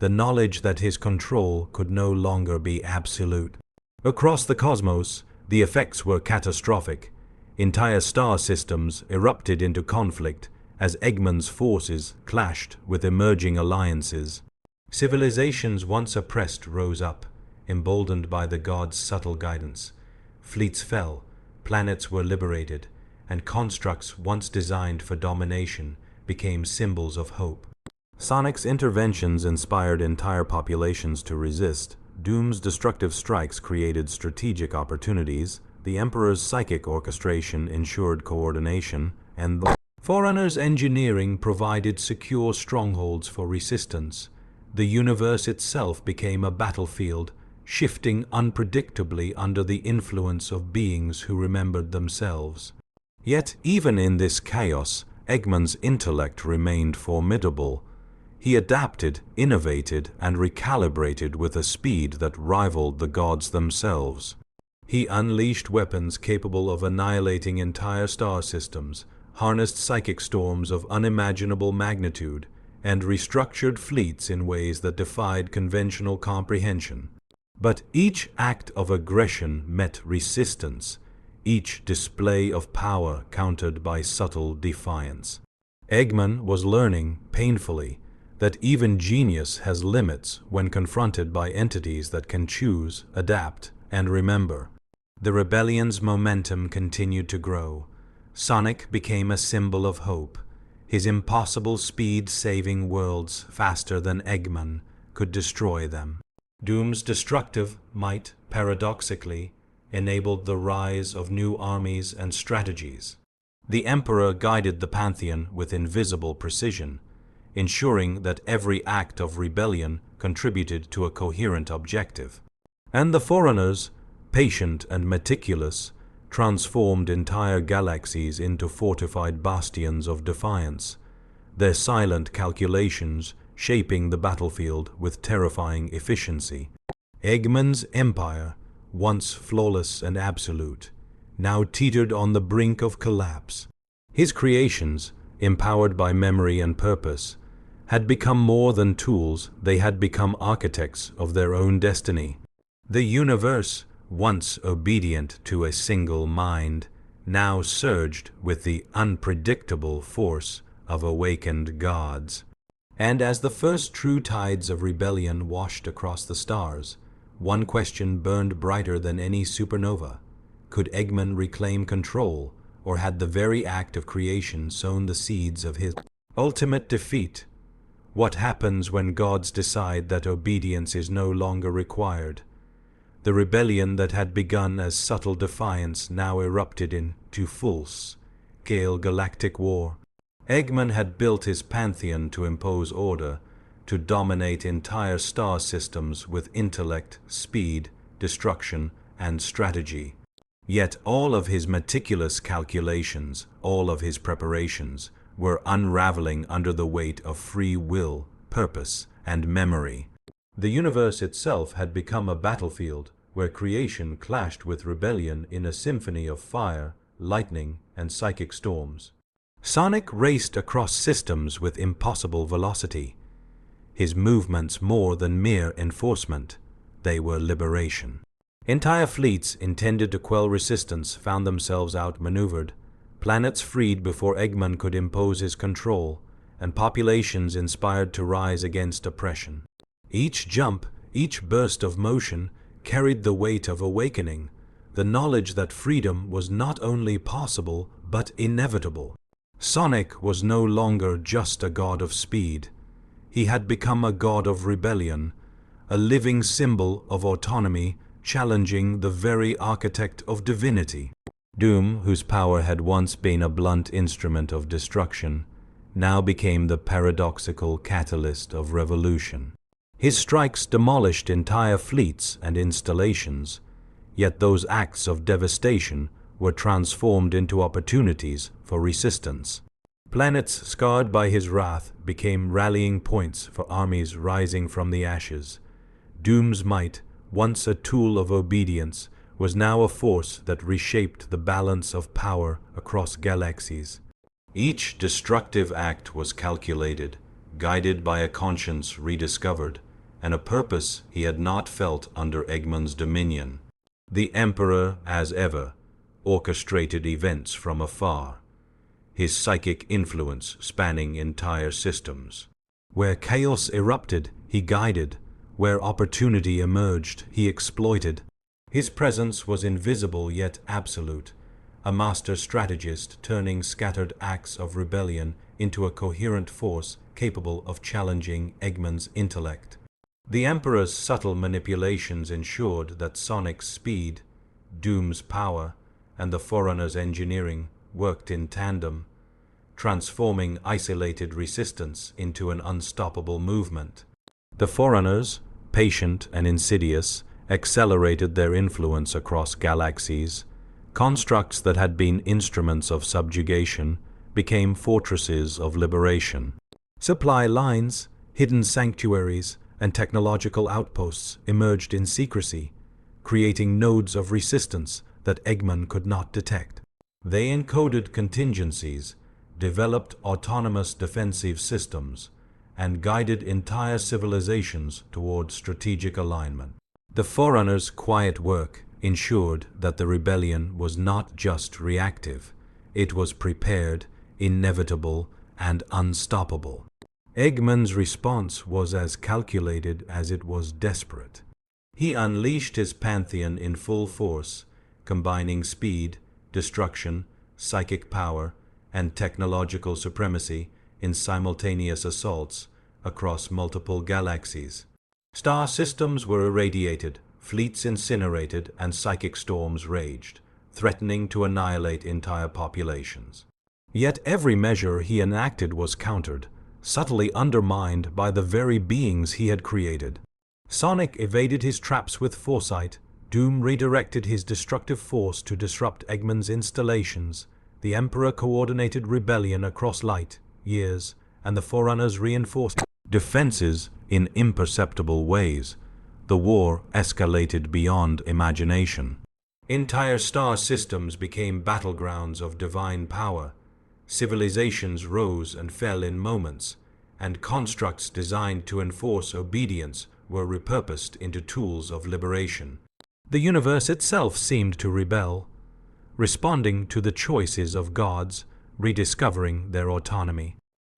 the knowledge that his control could no longer be absolute. Across the cosmos, the effects were catastrophic. Entire star systems erupted into conflict as Eggman's forces clashed with emerging alliances. Civilizations once oppressed rose up, emboldened by the gods' subtle guidance. Fleets fell, planets were liberated, and constructs once designed for domination became symbols of hope. Sonic's interventions inspired entire populations to resist. Doom's destructive strikes created strategic opportunities. The Emperor's psychic orchestration ensured coordination, and the Forerunners' engineering provided secure strongholds for resistance. The universe itself became a battlefield, shifting unpredictably under the influence of beings who remembered themselves. Yet, even in this chaos, Eggman's intellect remained formidable. He adapted, innovated, and recalibrated with a speed that rivaled the gods themselves. He unleashed weapons capable of annihilating entire star systems, harnessed psychic storms of unimaginable magnitude, and restructured fleets in ways that defied conventional comprehension. But each act of aggression met resistance, each display of power countered by subtle defiance. Eggman was learning, painfully, that even genius has limits when confronted by entities that can choose, adapt, and remember. The rebellion's momentum continued to grow. Sonic became a symbol of hope. His impossible speed saving worlds faster than Eggman could destroy them. Doom's destructive might, paradoxically, enabled the rise of new armies and strategies. The Emperor guided the Pantheon with invisible precision, ensuring that every act of rebellion contributed to a coherent objective. And the Forerunners, patient and meticulous, transformed entire galaxies into fortified bastions of defiance, their silent calculations shaping the battlefield with terrifying efficiency. Eggman's empire, once flawless and absolute, now teetered on the brink of collapse. His creations, empowered by memory and purpose, had become more than tools. They had become architects of their own destiny. The universe, once obedient to a single mind, now surged with the unpredictable force of awakened gods. And as the first true tides of rebellion washed across the stars, one question burned brighter than any supernova. Could Eggman reclaim control, or had the very act of creation sown the seeds of his ultimate defeat? What happens when gods decide that obedience is no longer required? The rebellion that had begun as subtle defiance now erupted into full-scale galactic war. Eggman had built his Pantheon to impose order, to dominate entire star systems with intellect, speed, destruction, and strategy. Yet all of his meticulous calculations, all of his preparations, were unraveling under the weight of free will, purpose, and memory. The universe itself had become a battlefield where creation clashed with rebellion in a symphony of fire, lightning, and psychic storms. Sonic raced across systems with impossible velocity. His movements more than mere enforcement, they were liberation. Entire fleets intended to quell resistance found themselves outmaneuvered, planets freed before Eggman could impose his control, and populations inspired to rise against oppression. Each jump, each burst of motion, carried the weight of awakening, the knowledge that freedom was not only possible but inevitable. Sonic was no longer just a god of speed. He had become a god of rebellion, a living symbol of autonomy, challenging the very architect of divinity. Doom, whose power had once been a blunt instrument of destruction, now became the paradoxical catalyst of revolution. His strikes demolished entire fleets and installations, yet those acts of devastation were transformed into opportunities for resistance. Planets scarred by his wrath became rallying points for armies rising from the ashes. Doom's might, once a tool of obedience, was now a force that reshaped the balance of power across galaxies. Each destructive act was calculated, guided by a conscience rediscovered, and a purpose he had not felt under Eggman's dominion. The Emperor, as ever, orchestrated events from afar, his psychic influence spanning entire systems. Where chaos erupted, he guided. Where opportunity emerged, he exploited. His presence was invisible yet absolute, a master strategist turning scattered acts of rebellion into a coherent force capable of challenging Eggman's intellect. The Emperor's subtle manipulations ensured that Sonic's speed, Doom's power, and the Forerunners' engineering worked in tandem, transforming isolated resistance into an unstoppable movement. The Forerunners, patient and insidious, accelerated their influence across galaxies. Constructs that had been instruments of subjugation became fortresses of liberation. Supply lines, hidden sanctuaries, and technological outposts emerged in secrecy, creating nodes of resistance that Eggman could not detect. They encoded contingencies, developed autonomous defensive systems, and guided entire civilizations toward strategic alignment. The Forerunners' quiet work ensured that the rebellion was not just reactive, it was prepared, inevitable, and unstoppable. Eggman's response was as calculated as it was desperate. He unleashed his Pantheon in full force, combining speed, destruction, psychic power, and technological supremacy in simultaneous assaults across multiple galaxies. Star systems were irradiated, fleets incinerated, and psychic storms raged, threatening to annihilate entire populations. Yet every measure he enacted was countered, subtly undermined by the very beings he had created. Sonic evaded his traps with foresight. Doom redirected his destructive force to disrupt Eggman's installations. The Emperor coordinated rebellion across light, years, and the Forerunners reinforced defenses in imperceptible ways. The war escalated beyond imagination. Entire star systems became battlegrounds of divine power. Civilizations rose and fell in moments, and constructs designed to enforce obedience were repurposed into tools of liberation. The universe itself seemed to rebel, responding to the choices of gods, rediscovering their autonomy.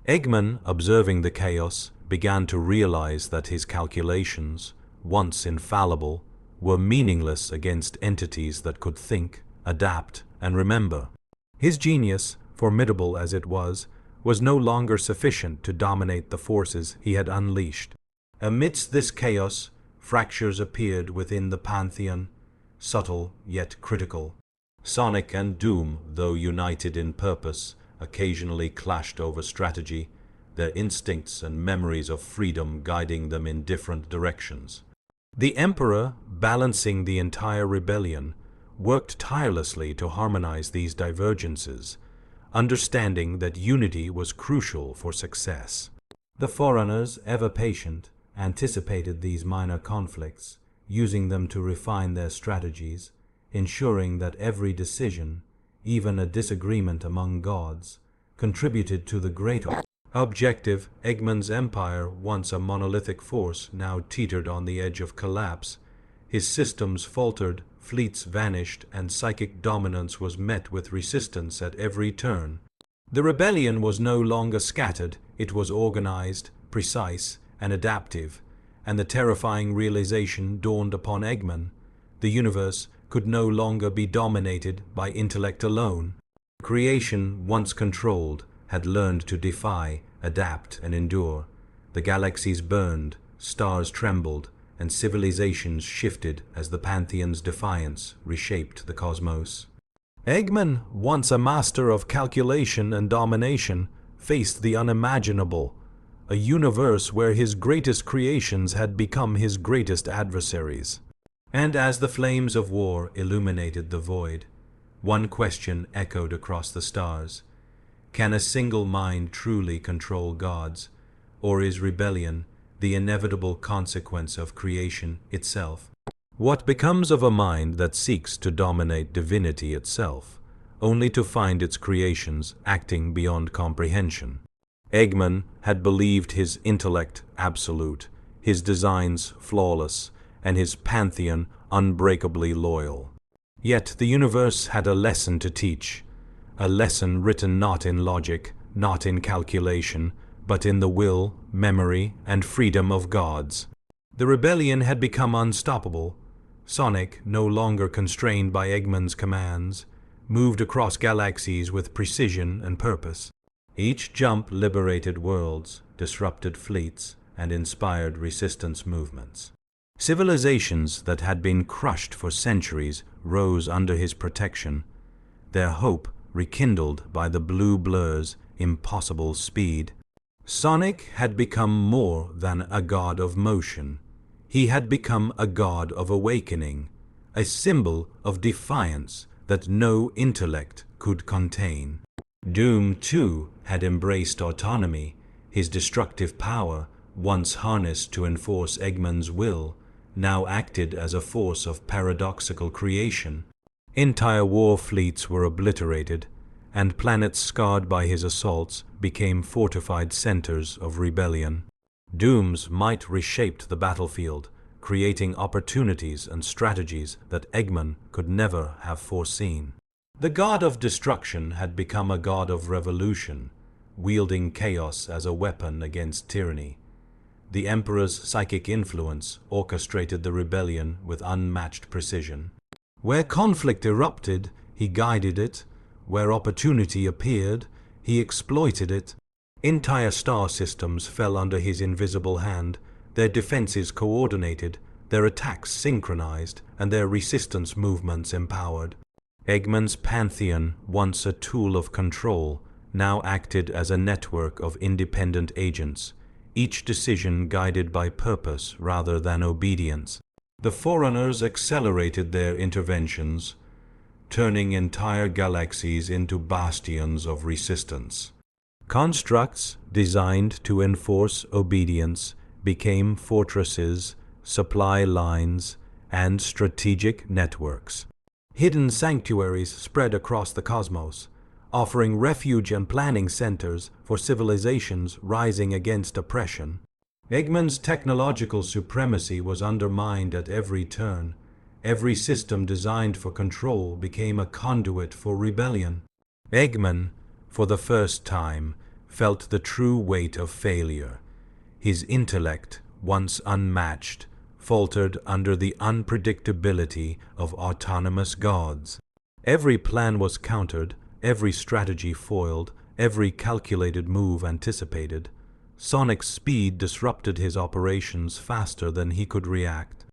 Eggman, observing the chaos, began to realize that his calculations, once infallible, were meaningless against entities that could think, adapt, and remember. His genius, formidable as it was no longer sufficient to dominate the forces he had unleashed. Amidst this chaos, fractures appeared within the Pantheon, subtle yet critical. Sonic and Doom, though united in purpose, occasionally clashed over strategy, their instincts and memories of freedom guiding them in different directions. The Emperor, balancing the entire rebellion, worked tirelessly to harmonize these divergences, understanding that unity was crucial for success. The Forerunners, ever patient, anticipated these minor conflicts, using them to refine their strategies, ensuring that every decision, even a disagreement among gods, contributed to the greater objective. Eggman's empire, once a monolithic force, now teetered on the edge of collapse. His systems faltered, fleets vanished, and psychic dominance was met with resistance at every turn. The rebellion was no longer scattered, it was organized, precise, and adaptive, and the terrifying realization dawned upon Eggman: the universe could no longer be dominated by intellect alone. Creation, once controlled, had learned to defy, adapt, and endure. The galaxies burned, stars trembled, and civilizations shifted as the Pantheon's defiance reshaped the cosmos. Eggman, once a master of calculation and domination, faced the unimaginable, a universe where his greatest creations had become his greatest adversaries. And as the flames of war illuminated the void, one question echoed across the stars: can a single mind truly control gods, or is rebellion the inevitable consequence of creation itself? What becomes of a mind that seeks to dominate divinity itself, only to find its creations acting beyond comprehension? Eggman had believed his intellect absolute, his designs flawless, and his Pantheon unbreakably loyal. Yet the universe had a lesson to teach, a lesson written not in logic, not in calculation, but in the will, memory, and freedom of gods. The rebellion had become unstoppable. Sonic, no longer constrained by Eggman's commands, moved across galaxies with precision and purpose. Each jump liberated worlds, disrupted fleets, and inspired resistance movements. Civilizations that had been crushed for centuries rose under his protection, their hope rekindled by the blue blur's impossible speed. Sonic had become more than a god of motion. He had become a god of awakening, a symbol of defiance that no intellect could contain. Doom, too, had embraced autonomy. His destructive power, once harnessed to enforce Eggman's will, now acted as a force of paradoxical creation. Entire war fleets were obliterated, and planets scarred by his assaults became fortified centers of rebellion. Doom's might reshaped the battlefield, creating opportunities and strategies that Eggman could never have foreseen. The god of destruction had become a god of revolution, wielding chaos as a weapon against tyranny. The Emperor's psychic influence orchestrated the rebellion with unmatched precision. Where conflict erupted, he guided it. Where opportunity appeared, he exploited it. Entire star systems fell under his invisible hand, their defenses coordinated, their attacks synchronized, and their resistance movements empowered. Eggman's Pantheon, once a tool of control, now acted as a network of independent agents, each decision guided by purpose rather than obedience. The Forerunners accelerated their interventions, turning entire galaxies into bastions of resistance. Constructs designed to enforce obedience became fortresses, supply lines, and strategic networks. Hidden sanctuaries spread across the cosmos, offering refuge and planning centers for civilizations rising against oppression. Eggman's technological supremacy was undermined at every turn. Every system designed for control became a conduit for rebellion. Eggman, for the first time, felt the true weight of failure. His intellect, once unmatched, faltered under the unpredictability of autonomous gods. Every plan was countered, every strategy foiled, every calculated move anticipated. Sonic's speed disrupted his operations faster than he could react.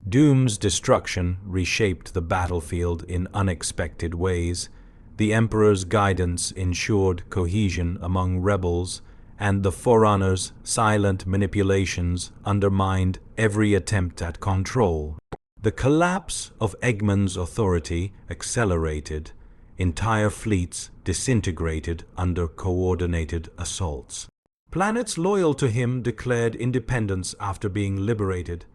Doom's destruction reshaped the battlefield in unexpected ways. The Emperor's guidance ensured cohesion among rebels, and the Forerunners' silent manipulations undermined every attempt at control. The collapse of Eggman's authority accelerated. Entire fleets disintegrated under coordinated assaults. Planets loyal to him declared independence after being liberated.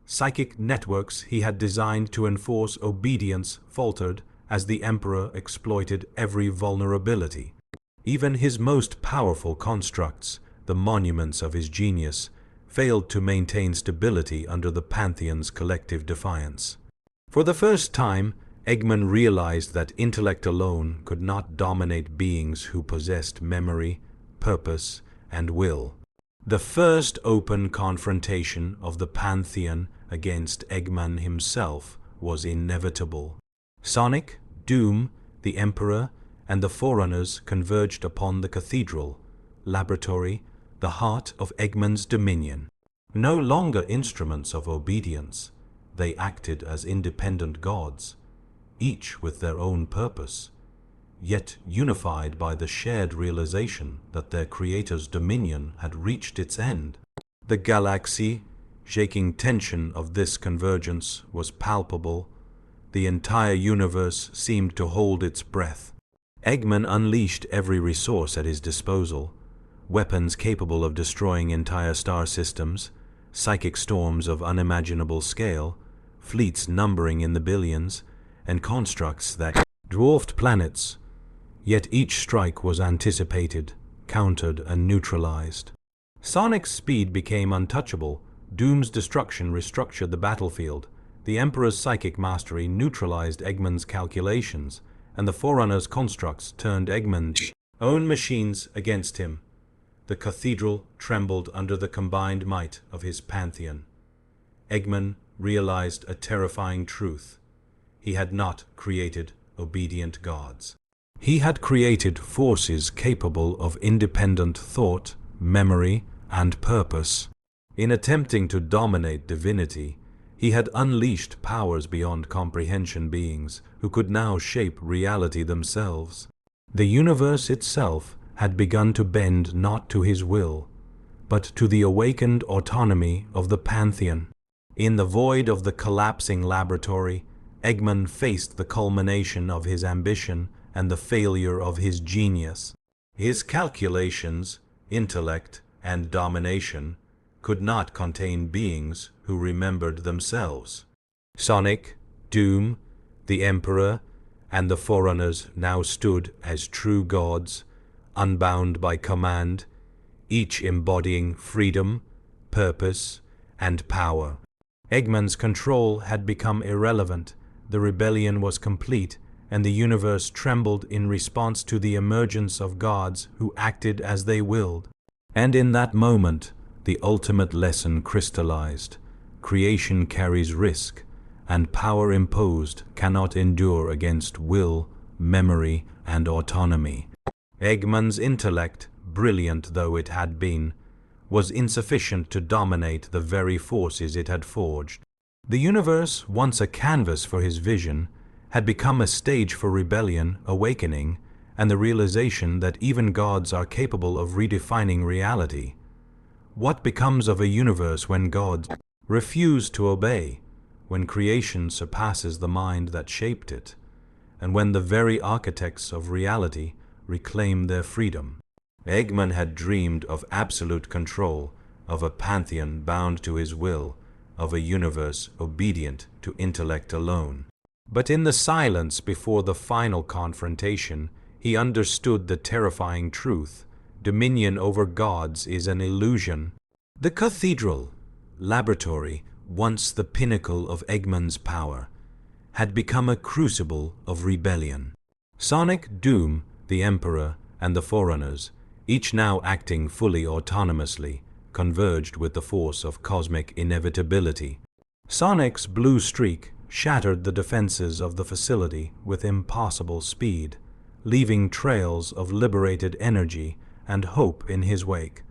Psychic networks he had designed to enforce obedience faltered as the Emperor exploited every vulnerability. Even his most powerful constructs, the monuments of his genius, failed to maintain stability under the Pantheon's collective defiance. For the first time, Eggman realized that intellect alone could not dominate beings who possessed memory, purpose, and will. The first open confrontation of the Pantheon against Eggman himself was inevitable. Sonic, Doom, the Emperor, and the Forerunners converged upon the cathedral, laboratory, the heart of Eggman's dominion. No longer instruments of obedience, they acted as independent gods, each with their own purpose, yet unified by the shared realization that their creator's dominion had reached its end. The galaxy-shaking tension of this convergence was palpable. The entire universe seemed to hold its breath. Eggman unleashed every resource at his disposal, weapons capable of destroying entire star systems, psychic storms of unimaginable scale, fleets numbering in the billions, and constructs that dwarfed planets. Yet each strike was anticipated, countered, and neutralized. Sonic's speed became untouchable. Doom's destruction restructured the battlefield. The Emperor's psychic mastery neutralized Eggman's calculations, and the Forerunners' constructs turned Eggman's own machines against him. The cathedral trembled under the combined might of his Pantheon. Eggman realized a terrifying truth. He had not created obedient gods. He had created forces capable of independent thought, memory, and purpose. In attempting to dominate divinity, he had unleashed powers beyond comprehension, beings who could now shape reality themselves. The universe itself had begun to bend not to his will, but to the awakened autonomy of the Pantheon. In the void of the collapsing laboratory, Eggman faced the culmination of his ambition and the failure of his genius. His calculations, intellect, and domination could not contain beings who remembered themselves. Sonic, Doom, the Emperor, and the Forerunners now stood as true gods, unbound by command, each embodying freedom, purpose, and power. Eggman's control had become irrelevant, the rebellion was complete, and the universe trembled in response to the emergence of gods who acted as they willed. And in that moment, the ultimate lesson crystallized. Creation carries risk, and power imposed cannot endure against will, memory, and autonomy. Eggman's intellect, brilliant though it had been, was insufficient to dominate the very forces it had forged. The universe, once a canvas for his vision, had become a stage for rebellion, awakening, and the realization that even gods are capable of redefining reality. What becomes of a universe when gods refuse to obey, when creation surpasses the mind that shaped it, and when the very architects of reality reclaim their freedom? Eggman had dreamed of absolute control, of a pantheon bound to his will, of a universe obedient to intellect alone. But in the silence before the final confrontation, he understood the terrifying truth: dominion over gods is an illusion. The cathedral, laboratory, once the pinnacle of Eggman's power, had become a crucible of rebellion. Sonic, Doom, the Emperor, and the Forerunners, each now acting fully autonomously, converged with the force of cosmic inevitability. Sonic's blue streak shattered the defenses of the facility with impossible speed, leaving trails of liberated energy and hope in his wake.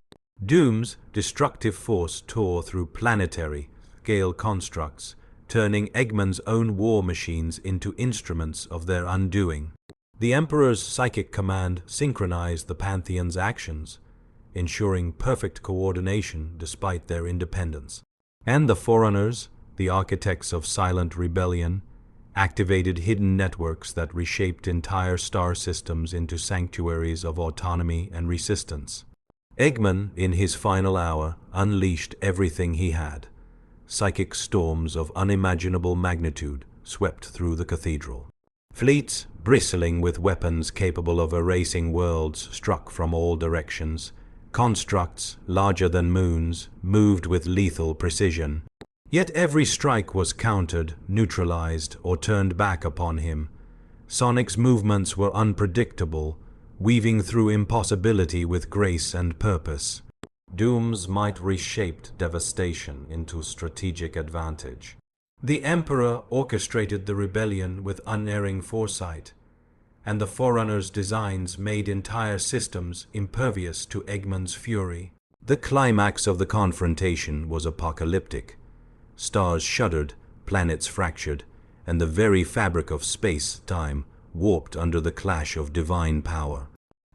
Doom's destructive force tore through planetary scale constructs, turning Eggman's own war machines into instruments of their undoing. The Emperor's psychic command synchronized the Pantheon's actions, ensuring perfect coordination despite their independence. And the Forerunners, the architects of silent rebellion, activated hidden networks that reshaped entire star systems into sanctuaries of autonomy and resistance. Eggman, in his final hour, unleashed everything he had. Psychic storms of unimaginable magnitude swept through the cathedral. Fleets, bristling with weapons capable of erasing worlds, struck from all directions. Constructs, larger than moons, moved with lethal precision. Yet every strike was countered, neutralized, or turned back upon him. Sonic's movements were unpredictable, weaving through impossibility with grace and purpose. Doom's might reshaped devastation into strategic advantage. The Emperor orchestrated the rebellion with unerring foresight, and the Forerunners' designs made entire systems impervious to Eggman's fury. The climax of the confrontation was apocalyptic. Stars shuddered, planets fractured, and the very fabric of space-time warped under the clash of divine power.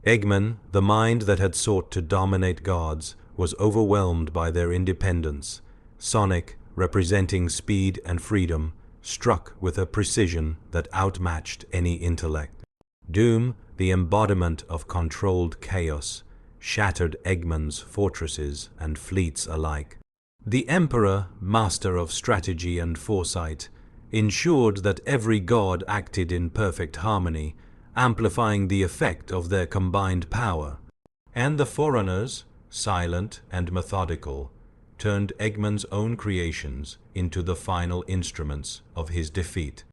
Eggman, the mind that had sought to dominate gods, was overwhelmed by their independence. Sonic, representing speed and freedom, struck with a precision that outmatched any intellect. Doom, the embodiment of controlled chaos, shattered Eggman's fortresses and fleets alike. The Emperor, master of strategy and foresight, ensured that every god acted in perfect harmony, amplifying the effect of their combined power. And the Forerunners, silent and methodical, turned Eggman's own creations into the final instruments of his defeat.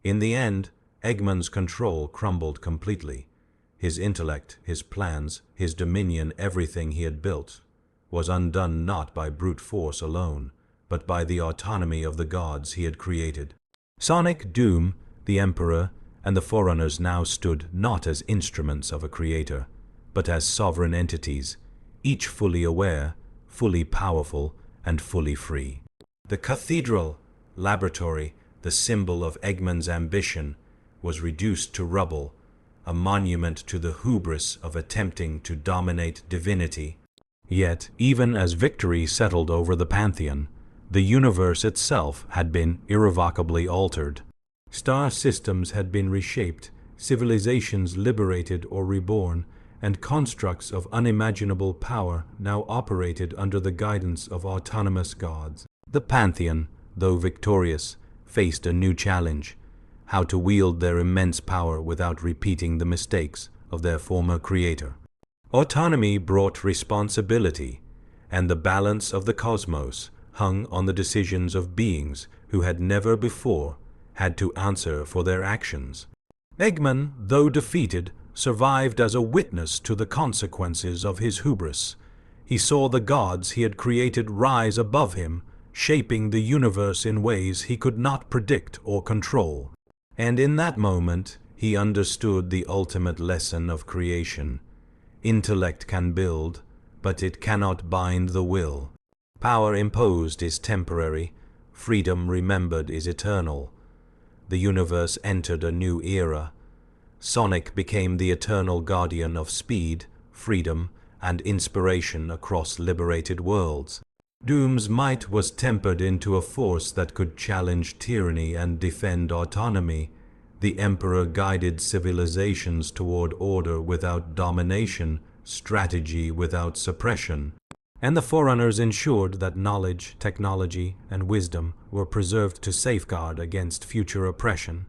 In the end, Eggman's control crumbled completely. His intellect, his plans, his dominion, everything he had built, was undone not by brute force alone, but by the autonomy of the gods he had created. Sonic, Doom, the Emperor, and the Forerunners now stood not as instruments of a creator, but as sovereign entities, each fully aware, fully powerful, and fully free. The cathedral, laboratory, the symbol of Eggman's ambition, was reduced to rubble, a monument to the hubris of attempting to dominate divinity. Yet, even as victory settled over the Pantheon, the universe itself had been irrevocably altered. Star systems had been reshaped, civilizations liberated or reborn, and constructs of unimaginable power now operated under the guidance of autonomous gods. The Pantheon, though victorious, faced a new challenge: how to wield their immense power without repeating the mistakes of their former creator. Autonomy brought responsibility, and the balance of the cosmos hung on the decisions of beings who had never before had to answer for their actions. Eggman, though defeated, survived as a witness to the consequences of his hubris. He saw the gods he had created rise above him, shaping the universe in ways he could not predict or control. And in that moment, he understood the ultimate lesson of creation. Intellect can build, but it cannot bind the will. Power imposed is temporary, freedom remembered is eternal. The universe entered a new era. Sonic became the eternal guardian of speed, freedom, and inspiration across liberated worlds. Doom's might was tempered into a force that could challenge tyranny and defend autonomy. The Emperor guided civilizations toward order without domination, strategy without suppression. And the Forerunners ensured that knowledge, technology, and wisdom were preserved to safeguard against future oppression.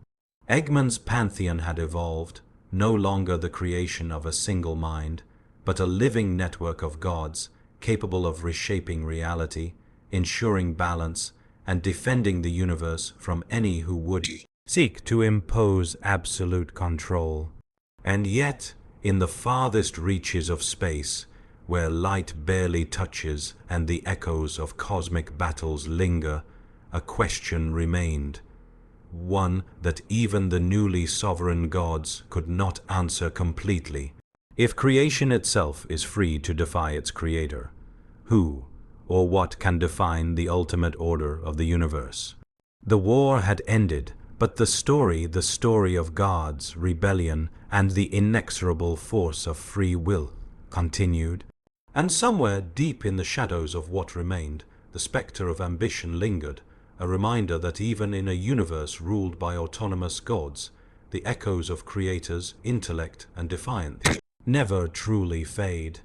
Eggman's Pantheon had evolved, no longer the creation of a single mind, but a living network of gods, capable of reshaping reality, ensuring balance, and defending the universe from any who would seek to impose absolute control. And yet, in the farthest reaches of space, where light barely touches and the echoes of cosmic battles linger, a question remained. One that even the newly sovereign gods could not answer completely. If creation itself is free to defy its creator, who or what can define the ultimate order of the universe? The war had ended, but the story of gods, rebellion, and the inexorable force of free will continued. And somewhere deep in the shadows of what remained, the specter of ambition lingered, a reminder that even in a universe ruled by autonomous gods, the echoes of creators, intellect, and defiance never truly fade.